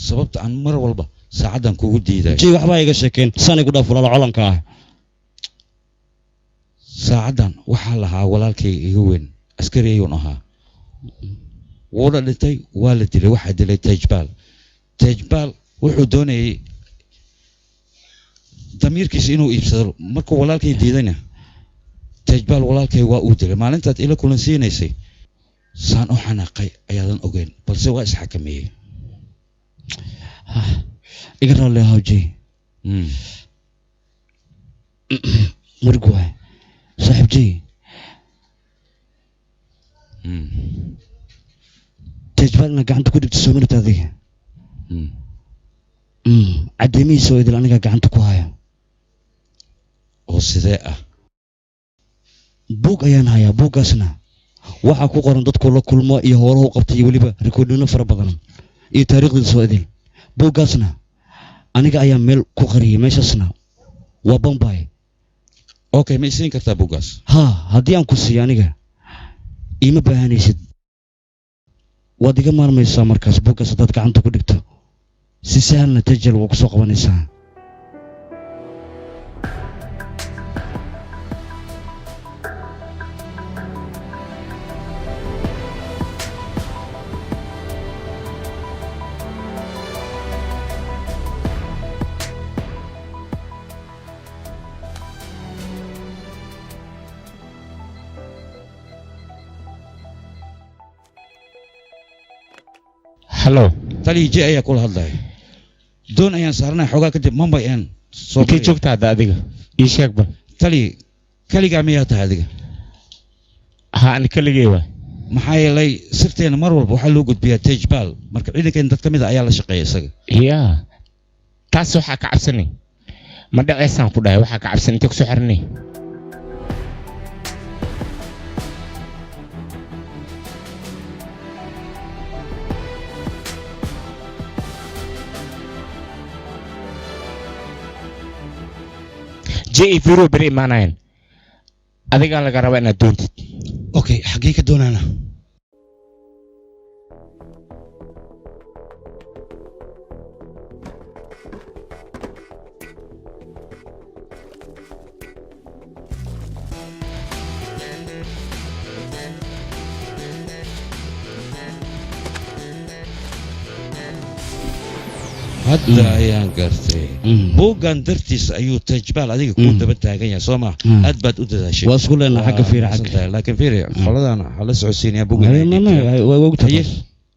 sababta aan mar walba saacadan kugu diiday jii waxba iga sheekeen sanay ku dhaaf walaal colanka ah saacadan waxaa lahaa walaalkay iga weyn askari ayuun ahaa wuu la dhintay waa la dilay waxaa dilay tajbaal wuxuu doonayay damiirkiisa inuu iibsado markuu walaalkay diidayna tajbaal walaalkay waa uu dilay maalintaad ila kulansiinaysay saan u xanaaqay ayaadan ogeyn balse waa isxakameeyey iga raalli hawji murug waay saaxiibjii tajbaalna gacanta ku dhigta soomirta adiga caddeemihiisa oo idil aniga gacanta ku haya oo sidee ah buug ayaan hayaa buuggaasna waxaa ku qoran dadku la kulmo iyo howlahu qabtay iyo weliba rikoodhino fara badan iyo taariikhdiisa soo idil buuggaasna aniga ayaa meel ku qariyay meeshaasna waa bombay okay ma isiin kartaa buuggaas ha haddii aan ku siiyo aniga iima baahanaysid waad iga maarmaysaa markaas buuggaas haddaad gacanta ku dhigto si sahalna tajal waa ku soo qabanaysaa hallo taliya je ayaa kula hadlaya doon ayaan saarnay xoogaa kadib mambay aan soo kii joogta hadda adiga ii sheeg bal taliya kaligaa miyaa tahay adiga ha ani kaligay waay maxaa yeelay sirteena mar walba waxaa loo gudbiyaa tajbal marka ciidankeena dad ka mid a ayaa la shaqeeya isaga yaa taas waxaa ka cabsanay ma dhaceysaan ku dhahay waxaa ka cabsan intee kusoo xiranay جي فيرو بري مانين adiga laga rabaa inaad doontid okay xagee ka doonaana hadda ayaan gartay buuggan dartiis ayuu tajbaal adiga kuu daba taagan yahay soo maa aad baad u dadaashay waa isku leenahay xagga fiira xagga laakiin fiiri qoladan waxaa la socodsiinayaa buuggan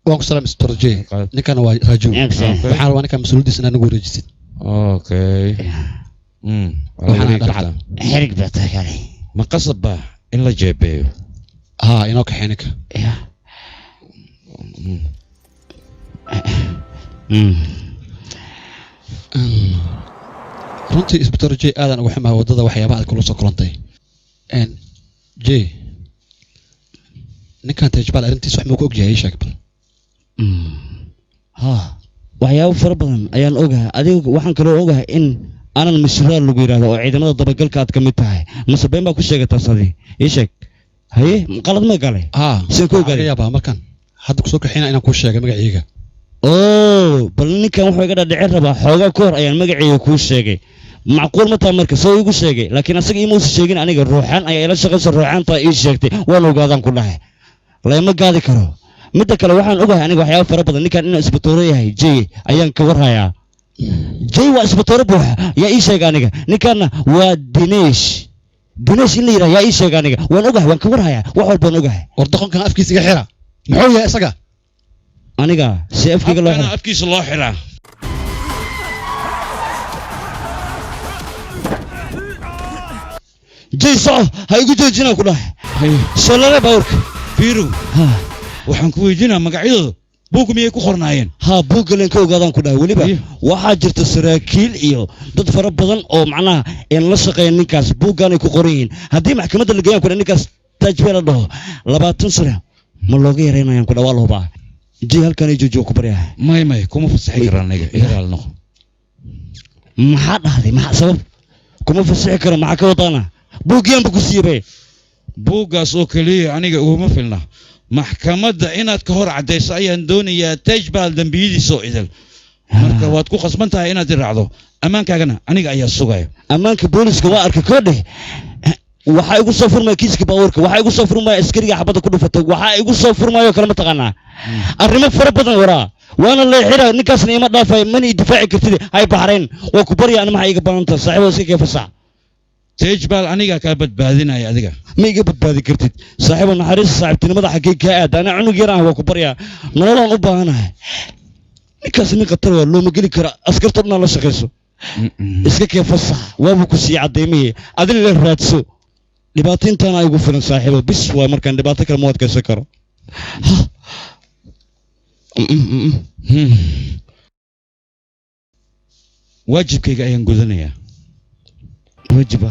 waan ku salaam Mr. J ninkana waa Raju waxaan rabaa ninkan mas'uuliyadiisa inaad nagu wareejisid okay waxaan dhaxal xerig baa taagay ma qasab baa in la jeebeeyo haa inoo kaxee ninka runtii isbitaal J aadan ugu xumaa wadada waxyaabaha aad kula soo kulantay J ninkan tajbal arrintiisa wax ma ku ogyahay sheeg bal ha waxyaabo fara badan ayaan ogahay adiga waxaan kaloo ogahay in aanan misraal lagu yiraahdo oo ciidamada dabagalka aad ka mid tahay mase been baa ku sheegay sadii ii sheeg haye qalad ma galay seen ku galay yaaba markan hadda ku soo kaxina inaan ku sheegay magacayga bal ninkan wuxuu iga dhadhicin rabaa xoogaa ka hor ayaan magacayga kuu sheegay macquul ma taha marka soo igu sheegay laakiin asaga imuusa sheegin aniga ruuxaan ayaa ila shaqaysa ruuxaantaa ii sheegtay waan ogaadaan ku dhahay layma gaadi karo midda kale waxaan ogahay aniga waxyaabo fara badan ninkan inuu isbitooro yahay jey ayaan ka warhayaa jey waa isbitooro buuxa yaa ii sheega aniga ninkanna waa dineesh in la yidhaha yaa ii sheega aniga waan ogahay waan ka warhayaa wax walbaan ogahay war doqonkan afkiisa iga xira muxuu yahay isaga aniga si afkiga loo xira afkiisa loo xiraa jey soco ha igu joojinaa ku dhahay solale bawrka fiiru waxaan ku weydiinaa magacyadooda buug miyay ku qornaayeen buugga leen ka ogaadaan ku dhahay weliba waxaa jirta saraakiil iyo dad fara badan oo macnaha een la shaqeeya ninkaas buuggaanay ku qoran yihiin haddii maxkamadda la geeyaan ku dhahay ninkaas tajbeel la dhaho 20 sano ma looga yaraynayaan ku dhaha waa la hubaa jey halkan ay joojiyo ku baryahay may kuma fasaxi karaan aniga ilaal noqo maxaa dhahday maxaa sabab kuma fasaxi karo maxaa ka wadaana buuggiyaanba ku siibay buuggaas oo keliya aniga uguma filna maxkamadda inaad ka hor caddayso ayaan doonayaa tajbal dambiyadiisa oo idil marka waad ku khasban tahay inaad iraacdo ammaankaagana aniga ayaa sugaya ammaanka booliska waa arkay koo dheh waxaa igu soo furmaya kiiska baabuurka waxaa igu soo furmaya askariga xabadda ku dhufatay waxaa igu soo furmayo kale ma taqaanaa arrimo fara badan waraa waana leexira ninkaasna ima dhaafay mana i difaaci kartid hay baxrayn waa ku barya ani maxaa iga baahanta saaxiibo iska kee fasax tajbal aniga kaa badbaadinaya adiga ma iga badbaadi kartid saaxiibo naxariista saaxiibtinimada xaggee kaa aad ana cunug yaraan waa ku baryaa nololaan u baahanahay ninkaas nin khatar waa looma geli kara askarta dhanaa la shaqayso iska kee fasax waabuu ku sii caddaymihii adin la raadso dhibaato intaana igu filan saaxiibo bis waay markaan dhibaato kale ma adkaysan karo waajibkayga ayaan gudanayaa wajiba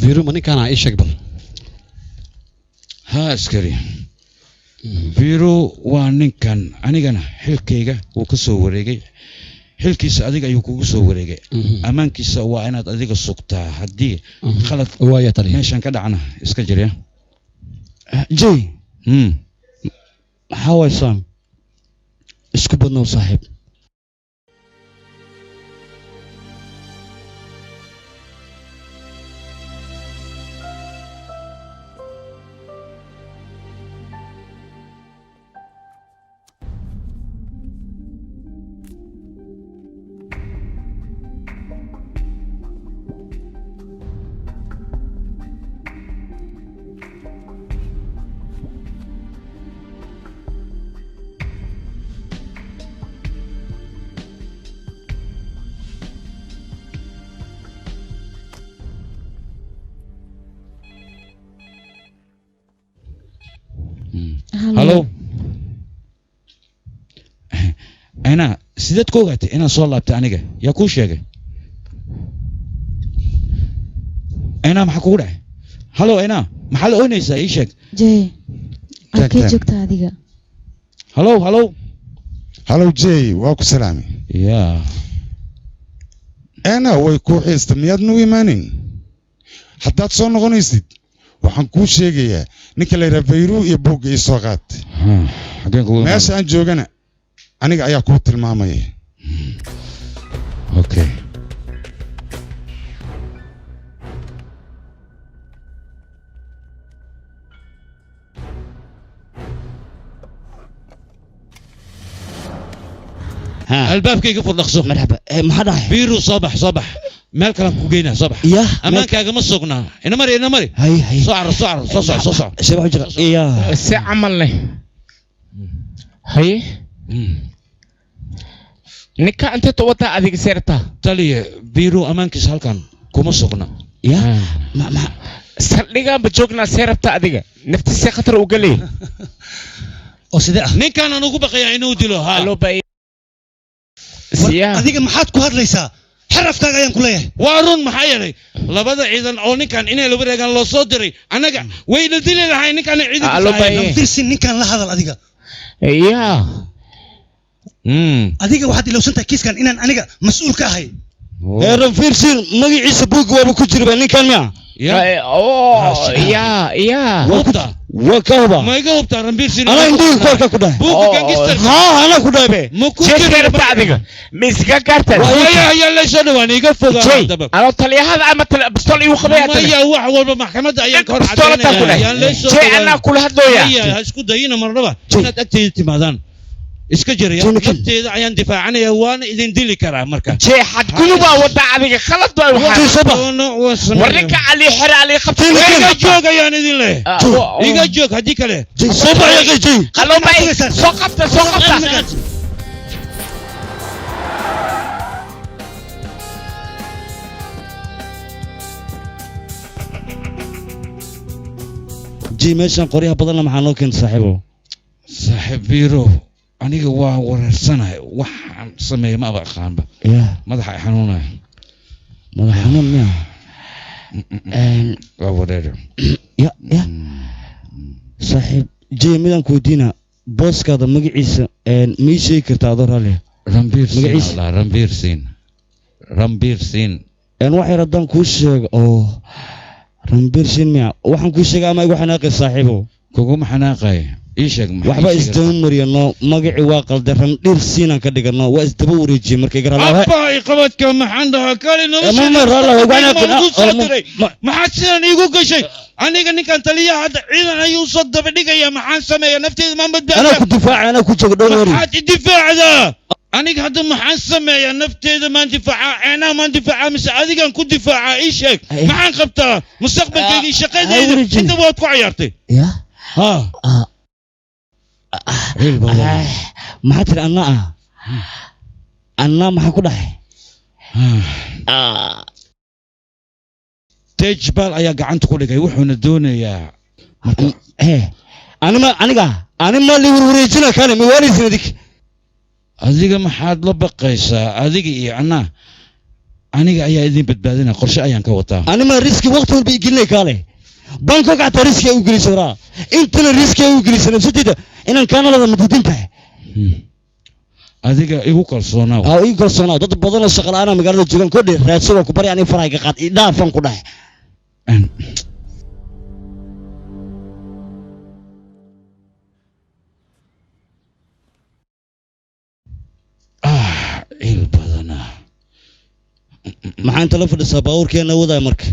فيرو ماني كان عايش بل ها askari Viro waa ninkan anigana xilkayga uu ka soo wareegay xilkiisa adiga ayuu kugu soo wareegay amaankiisa waa inaad adiga sugtaa haddii khalad waaya taliya meeshan ka dhacna iska jirya jay maxaa waay sam isku badnow saaxiib Hello. أنا سيدت كوغاتي أنا صار لابت أنيجا يا كوشيجا أنا محكورة هلو أنا محل أونيسا إيشك جاي أكيد جوكتا هذيك هلو جاي واكو سلامي يا أنا ويكو حيستمياد نوي مانين حتى تصون غنيسيد waxaan kuu sheegayaa ninka la yiraahdo Veyru iyo buug iyo soo qaad meesha aan joogana aniga ayaa ku tilmaamaya okay albaabkayga furdaqso marhaba maxaa dhahay Veyru صباح meel kale ku geynaa صباح amaankaaga ma sugnaa ina mari hay soo shabax jira يا سي عملنا هي نكا انت توتا اديك سيرتا taliya Veyru amaankiisa halkan kuma sugna ya سرديغا بجوجنا سيرتا اديك نفتي خطر وقلي oo sidee ah ninkan aan ugu baqayaa inuu dilo ha الو باي adiga maxaad ku hadlaysaa xarafkaaga ayaan ku leeyahay waa run maxaa yeelay labada ciidan oo ninkan inay la wareegaan loo soo diray anaga way la dili lahay ninkan ciidan dirsin ninkan la hadal adiga يا adiga waxaad ilowsantahay kiiskan inaan aniga mas'uul ka ahay heeran fiirsin magaciisa buug waaba ku jirba ninkan miya يا hubta وكهبا ma iga hubtaa rambiirsin أنا عندي كورك كده buugga gangster ها أنا كده به ma ku جيكر بعدك مسكا كارتر ya la soo dhawaan iga fogaa daba انا طلي هذا اما بستول يو خبيات maya wax walba maxkamadda ayaan ka hor بستول جي انا كل هذا ha isku dayina marnaba inaad agteeda timaadaan iska jiraya nafteeda ayaan difaacanaya waana idin dili karaa marka جي حد قلوبا ودع عليك خلط وريك علي حر علي خبط iga joog ayaan idin leeyahay iga joog haddii kale صبح يا جي قالوا باي سوقفت جي meeshan qoryaha badanna maxaa noo keen saaxiibo saaxiib Veyru aniga waa wareersanahay waxaan sameeyay ma aqaanba madaxa xanuunaya madax xanuun miya waa wareer ya saaxiib jay midaan ku weydiina booskaada magaciisa ma ii sheegi kartaa adoo raalli Ranbir Singh wax yar haddaan kuu sheego oo Ranbir Singh miya waxaan kuu sheegay ama igu xanaaqay saaxiibo kuguma xanaaqay ii sheeg waxba isdaba mariyano magacii waa qalday Ranbir Singh ka dhigano waa isdaba wareejiyay markay garalahay abba qabadka maxaan dhahaa kale maxaad sidan iigu gashay aniga ninkan taliyaha hadda ciidan ayuu soo daba dhigaya maxaan sameeyaa nafteeda ma badbaadiyaa ana ku difaaca ana ku joogo dhow maxaad difaacdaa aniga hadda maxaan sameeyaa nafteeda maan difaaca eenaa maan difaaca mise adigan ku difaaca ii sheeg maxaan qabtaa mustaqbalkayga shaqadayda inta waad ku ciyaartay ya maxaa tiri anna maxaa ku dhahay tejbal ayaa gacanta ku dhigay wuxuuna doonayaa anima li warwareejina kale ma waanaysin adig adiga maxaad la baqaysaa adiga iyo anaa aniga ayaa idin badbaadinaya qorshe ayaan ka wataa أنا ما ريسك وقت اللي بيجي لي كاله بانكوك عطى ريسك أو جليس ورا أنت لا ريسك أو جليس أنا بسيطة إن كان هذا مدودين ته adiga igu kalsoonaa أو يقول صنع ضد بدل الشغل أنا مقرر الجيران كله رأسه كبر يعني فرايق قط إذا فن كله il badana maxaan tala fadhisaa baabuurkeena wadaa marka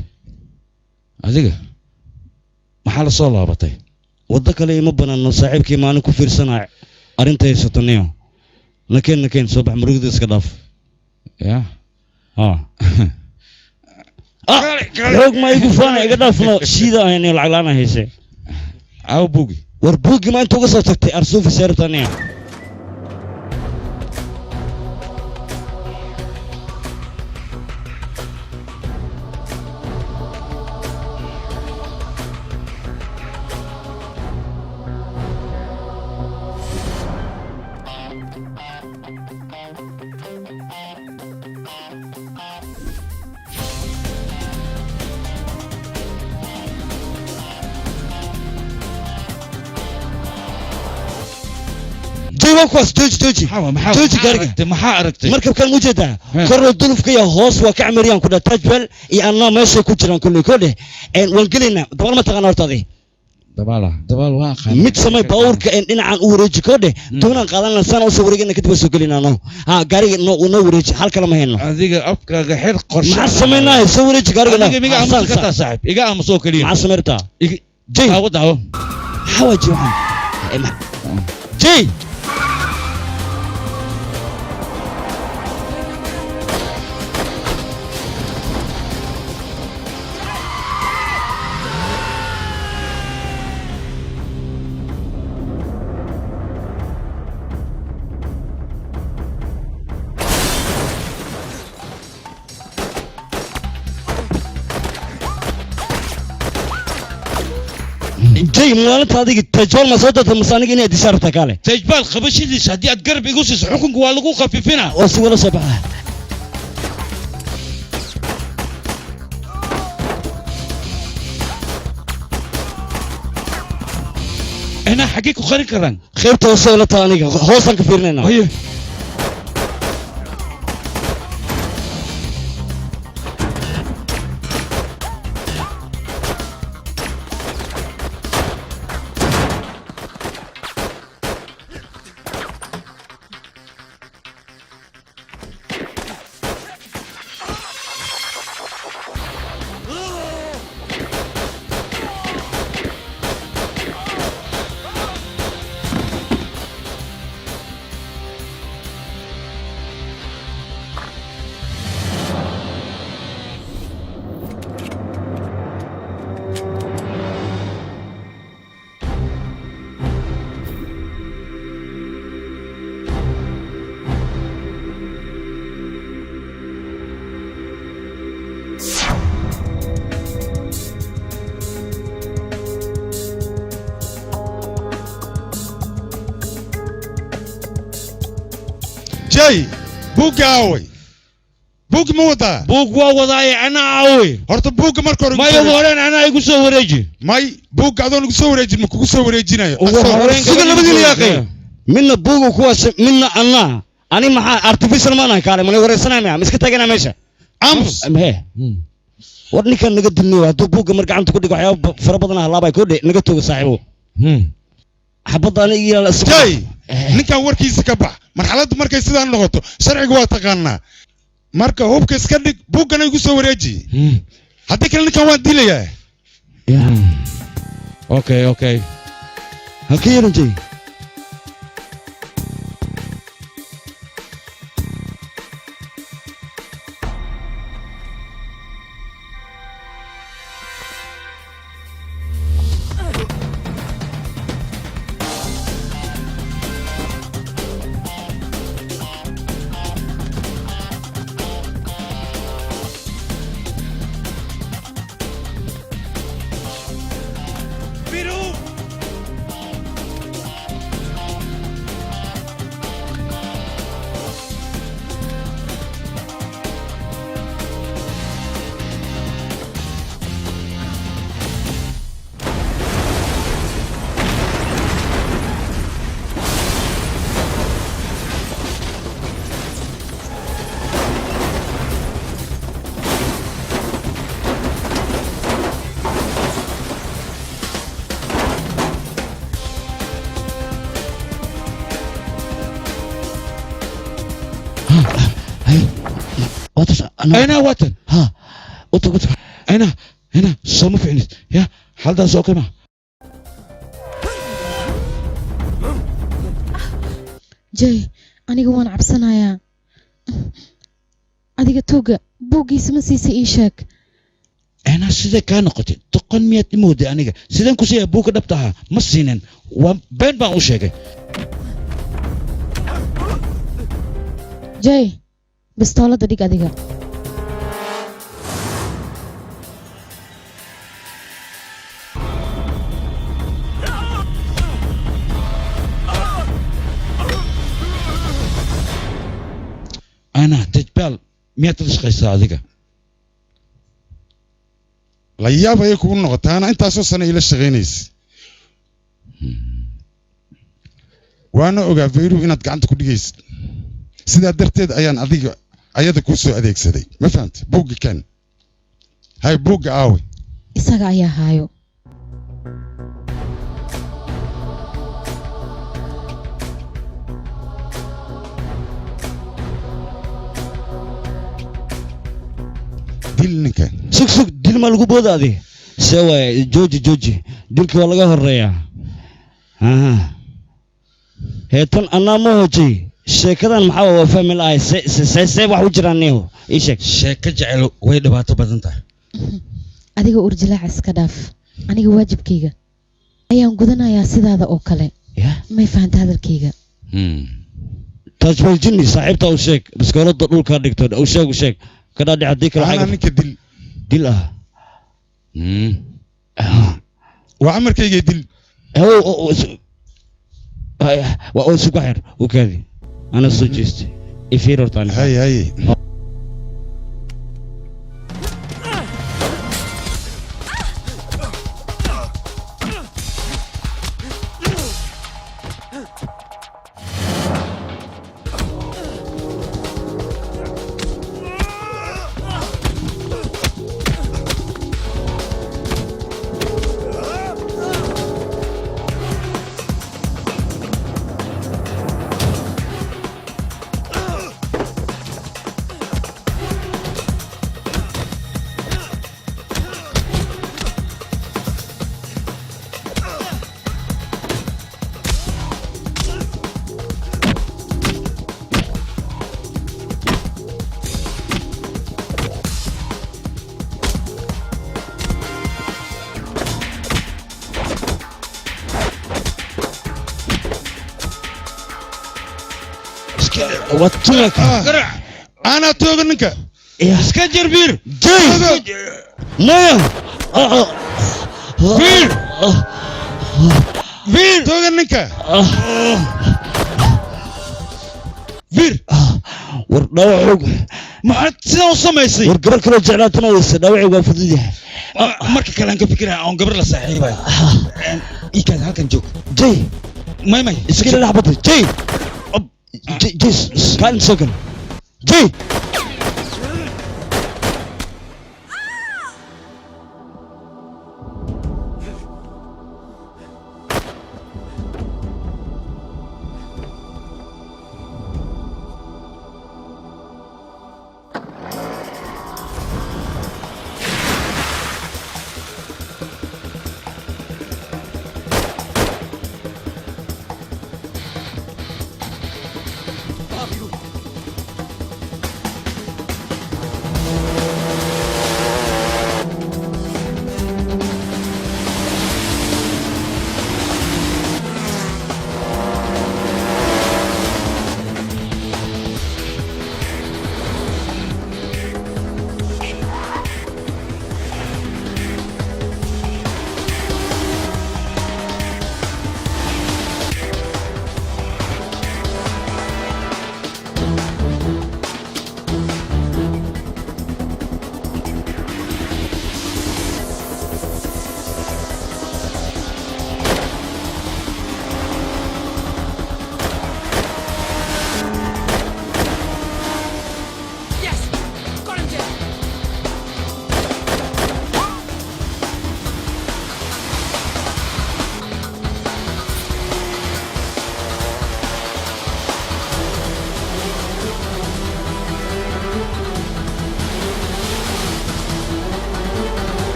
adiga maxaa la soo laabatay waddo kale ima banaano saaxiibkii maalin ku fiirsanaa arrinta haysataniyo nakeen soo bax murugda iska dhaaf ya xoog ma igu faana iga dhaafno shiida ahayni lacag la'aan hayse aw bugi war buugi ma inta uga soo tagtay arsuufi seertaniyo كويس توجي كارجة محا أركتي مركب كان موجودة كرر الظلف كيا هوس وكعمريان كنا تجبل يا ماشي كتيران كله إن ونقلنا دبل ما تغنى ارتضي دبال واقع ميت سماي باور كإن عن أوريج كده دونا قالنا سنة وسوريجنا كتب سوكلنا نو قاري نو أوريج حال كلام هنا هذيك أبكى غير قرش مع سمينا سوريج قاري هذيك ميجا أمسكتها صاحب إيجا أمسوكلين مع سمرتا جي أهو حواجي جي جاي مالت هذه تجول مسودة المصانع إنها دشارة كاله تجبال خبشي دي شدي أتقرب يقصص حكم قوالقو خفيفنا ولا سبعة أنا حقيقة خير كران خير توصل لتانيك هوسن كفيرنا أيه جاي بوق عاوي بوق موضع بوق ووضعي أنا عاوي هرت بوق مركور ما يقولون أنا يقول سوريجي ماي بوق هذول يقول سوريجي ما يقول سوريجي سيقول لبدي يا أخي منا بوق كواس منا أنا ما artificial ما أنا كارم أنا ورثنا ميا مسكت أجينا ماشى أمس هي ورني كان نقد النوا تو بوق مركع عم تقول وحياة فربضنا هلا بايكود نقد تو صاحبه حبض أنا إياه جاي ninkan warkiisa ka bax marxaladdu markay sidaan noqoto sharciga waa taqaanaa marka hubka iska dhig buuggana igu soo wareeji haddii kale ninkan waan dilayaa okay halkee yaran jay أين واتن ها وتو هنا صوم في عنيد يا حال ده سوق ما jay aniga waan cabsanayaa adiga tuuga buuggiisa ma siisa ii sheeg أنا سيدا كان نقطي تقن ميت مودي أنا سيدا كوسي أبوك دبتها مسينن وبين بان وشيء jay bistoolada dhig adiga أنا تجبال ميت رزق صادقة la yaab ayay kugu noqotaana intaasoo sana ila shaqaynaysa waana ogaa fayru inaad gacanta ku dhigaysid sidaa darteed ayaan adiga ayada kuu soo adeegsaday ma fahamta buugga kan hay buugga aawe isaga ayaa haayo dil ninkan sug dil ma lagu boodaadi see waay jooji dilka waa laga horeeyaa heetan annaa ma hoojay sheekadan maxaa waa fahmi lahay see wax u jiraan niho ii sheeg sheeko jecel way dhibaato badan tahay adiga urjilaaca iska dhaaf aniga waajibkayga ayaan gudanayaa sidaada oo kale may fahanta hadalkayga taajbal jinni saaxiibta u sheeg biskoolada dhulka dhigto u sheeg kadhaadhi haddii kale ana ninka dil ah waa amarkayga dil waa suga xir u kaadi ana soo jeestay ifiir hortaan hay واتلك أنا توغ نكا اسكجر بير جاي مايا بير توغ نكا بير وردوعوق ما عاد سنة وصميسي ورقبل كله جعلاتنا ويسا دوعي وافضيه marka kale aan ka fikirayaa aan gabar la saaxiibay ii kaad halkan joog jay may iskila dhaxbata jay كان سكن جي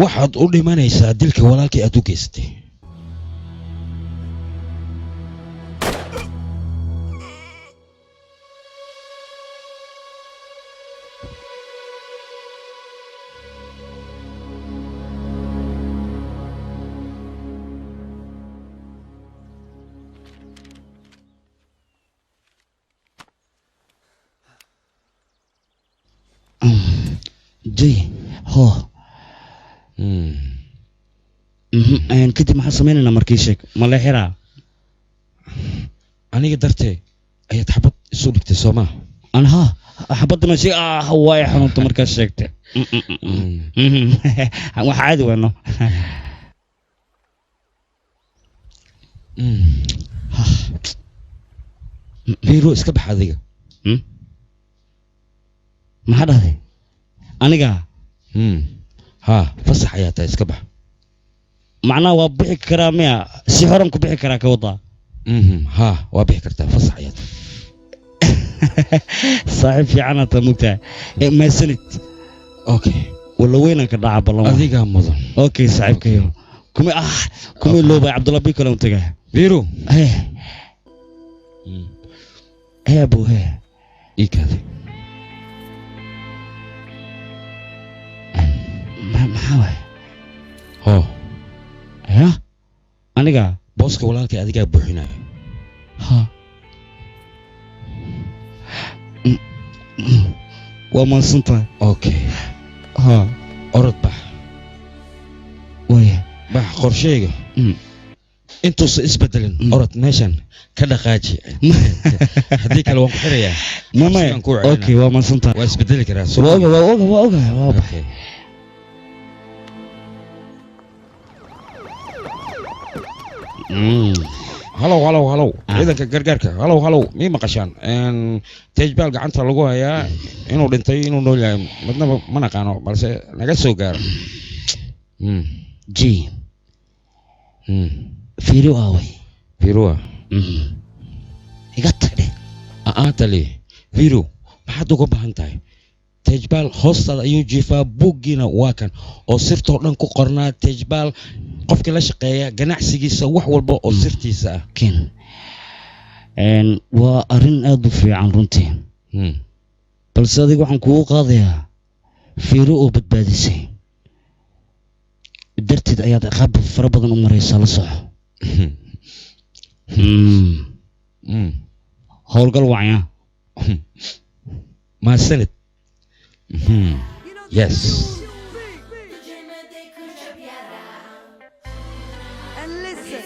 waxaad u dhimanaysaa dilka walaalkii aad u geystay جي هو kadib maxaa samaynaynaa markii sheeg ma la xiraa aniga dartee ayaad xabad isu dhigtay soo maa anha xabadda ma sheeg waay xanuunta markaad sheegtay wax caadi weyno biiro iska bax adiga maxaa dhahday aniga ها فصح حياتها اسكبح معناه وبحي كرامية سي حرم كبحي كرا كوضا ها وبحي كرتا فصح حياتها صاحب في عنا تموتا ما سنت اوكي ولا وينك دعا بالله اديك مضى اوكي صاحب كيو كومي كومي لو عبد الله بيكو لو تجاه بيرو هي هي ابو هي ايك هذه maxaa waay hoo ya aniga booska walaalkay adigaa buuxinaya ha waa maadsantahay okay ha orod bax waya bax qorsheyga intuusa isbedelin orod meeshan ka dhaqaaji haddii kale waan ku xirayaa mama okay waa maadsantahay waa isbedeli karaa waa oga halow ciidanka gargaarka halow mii maqashaan tejbaal gacanta lagu hayaa inuu dhintay inuu nool yahay midnaba ma naqaano balse naga soo gaaro ji fiiro aaway fiiroa iga tagdhe tali fiiro maxaad uga baahan tahay tejbaal hoostaada ayuu jiifaa buuggiina waa kan oo sirtoo dhan ku qornaa tejbaal qofkii la shaqeeya ganacsigiisa wax walba oo sirtiisa ah ken waa arrin aad u fiican runtii balse adiga waxaan kugu qaadayaa fiiro oo badbaadisay darteed ayaad ciqaab fara badan u maraysaa la soco howlgal wacya maasanid yes And listen.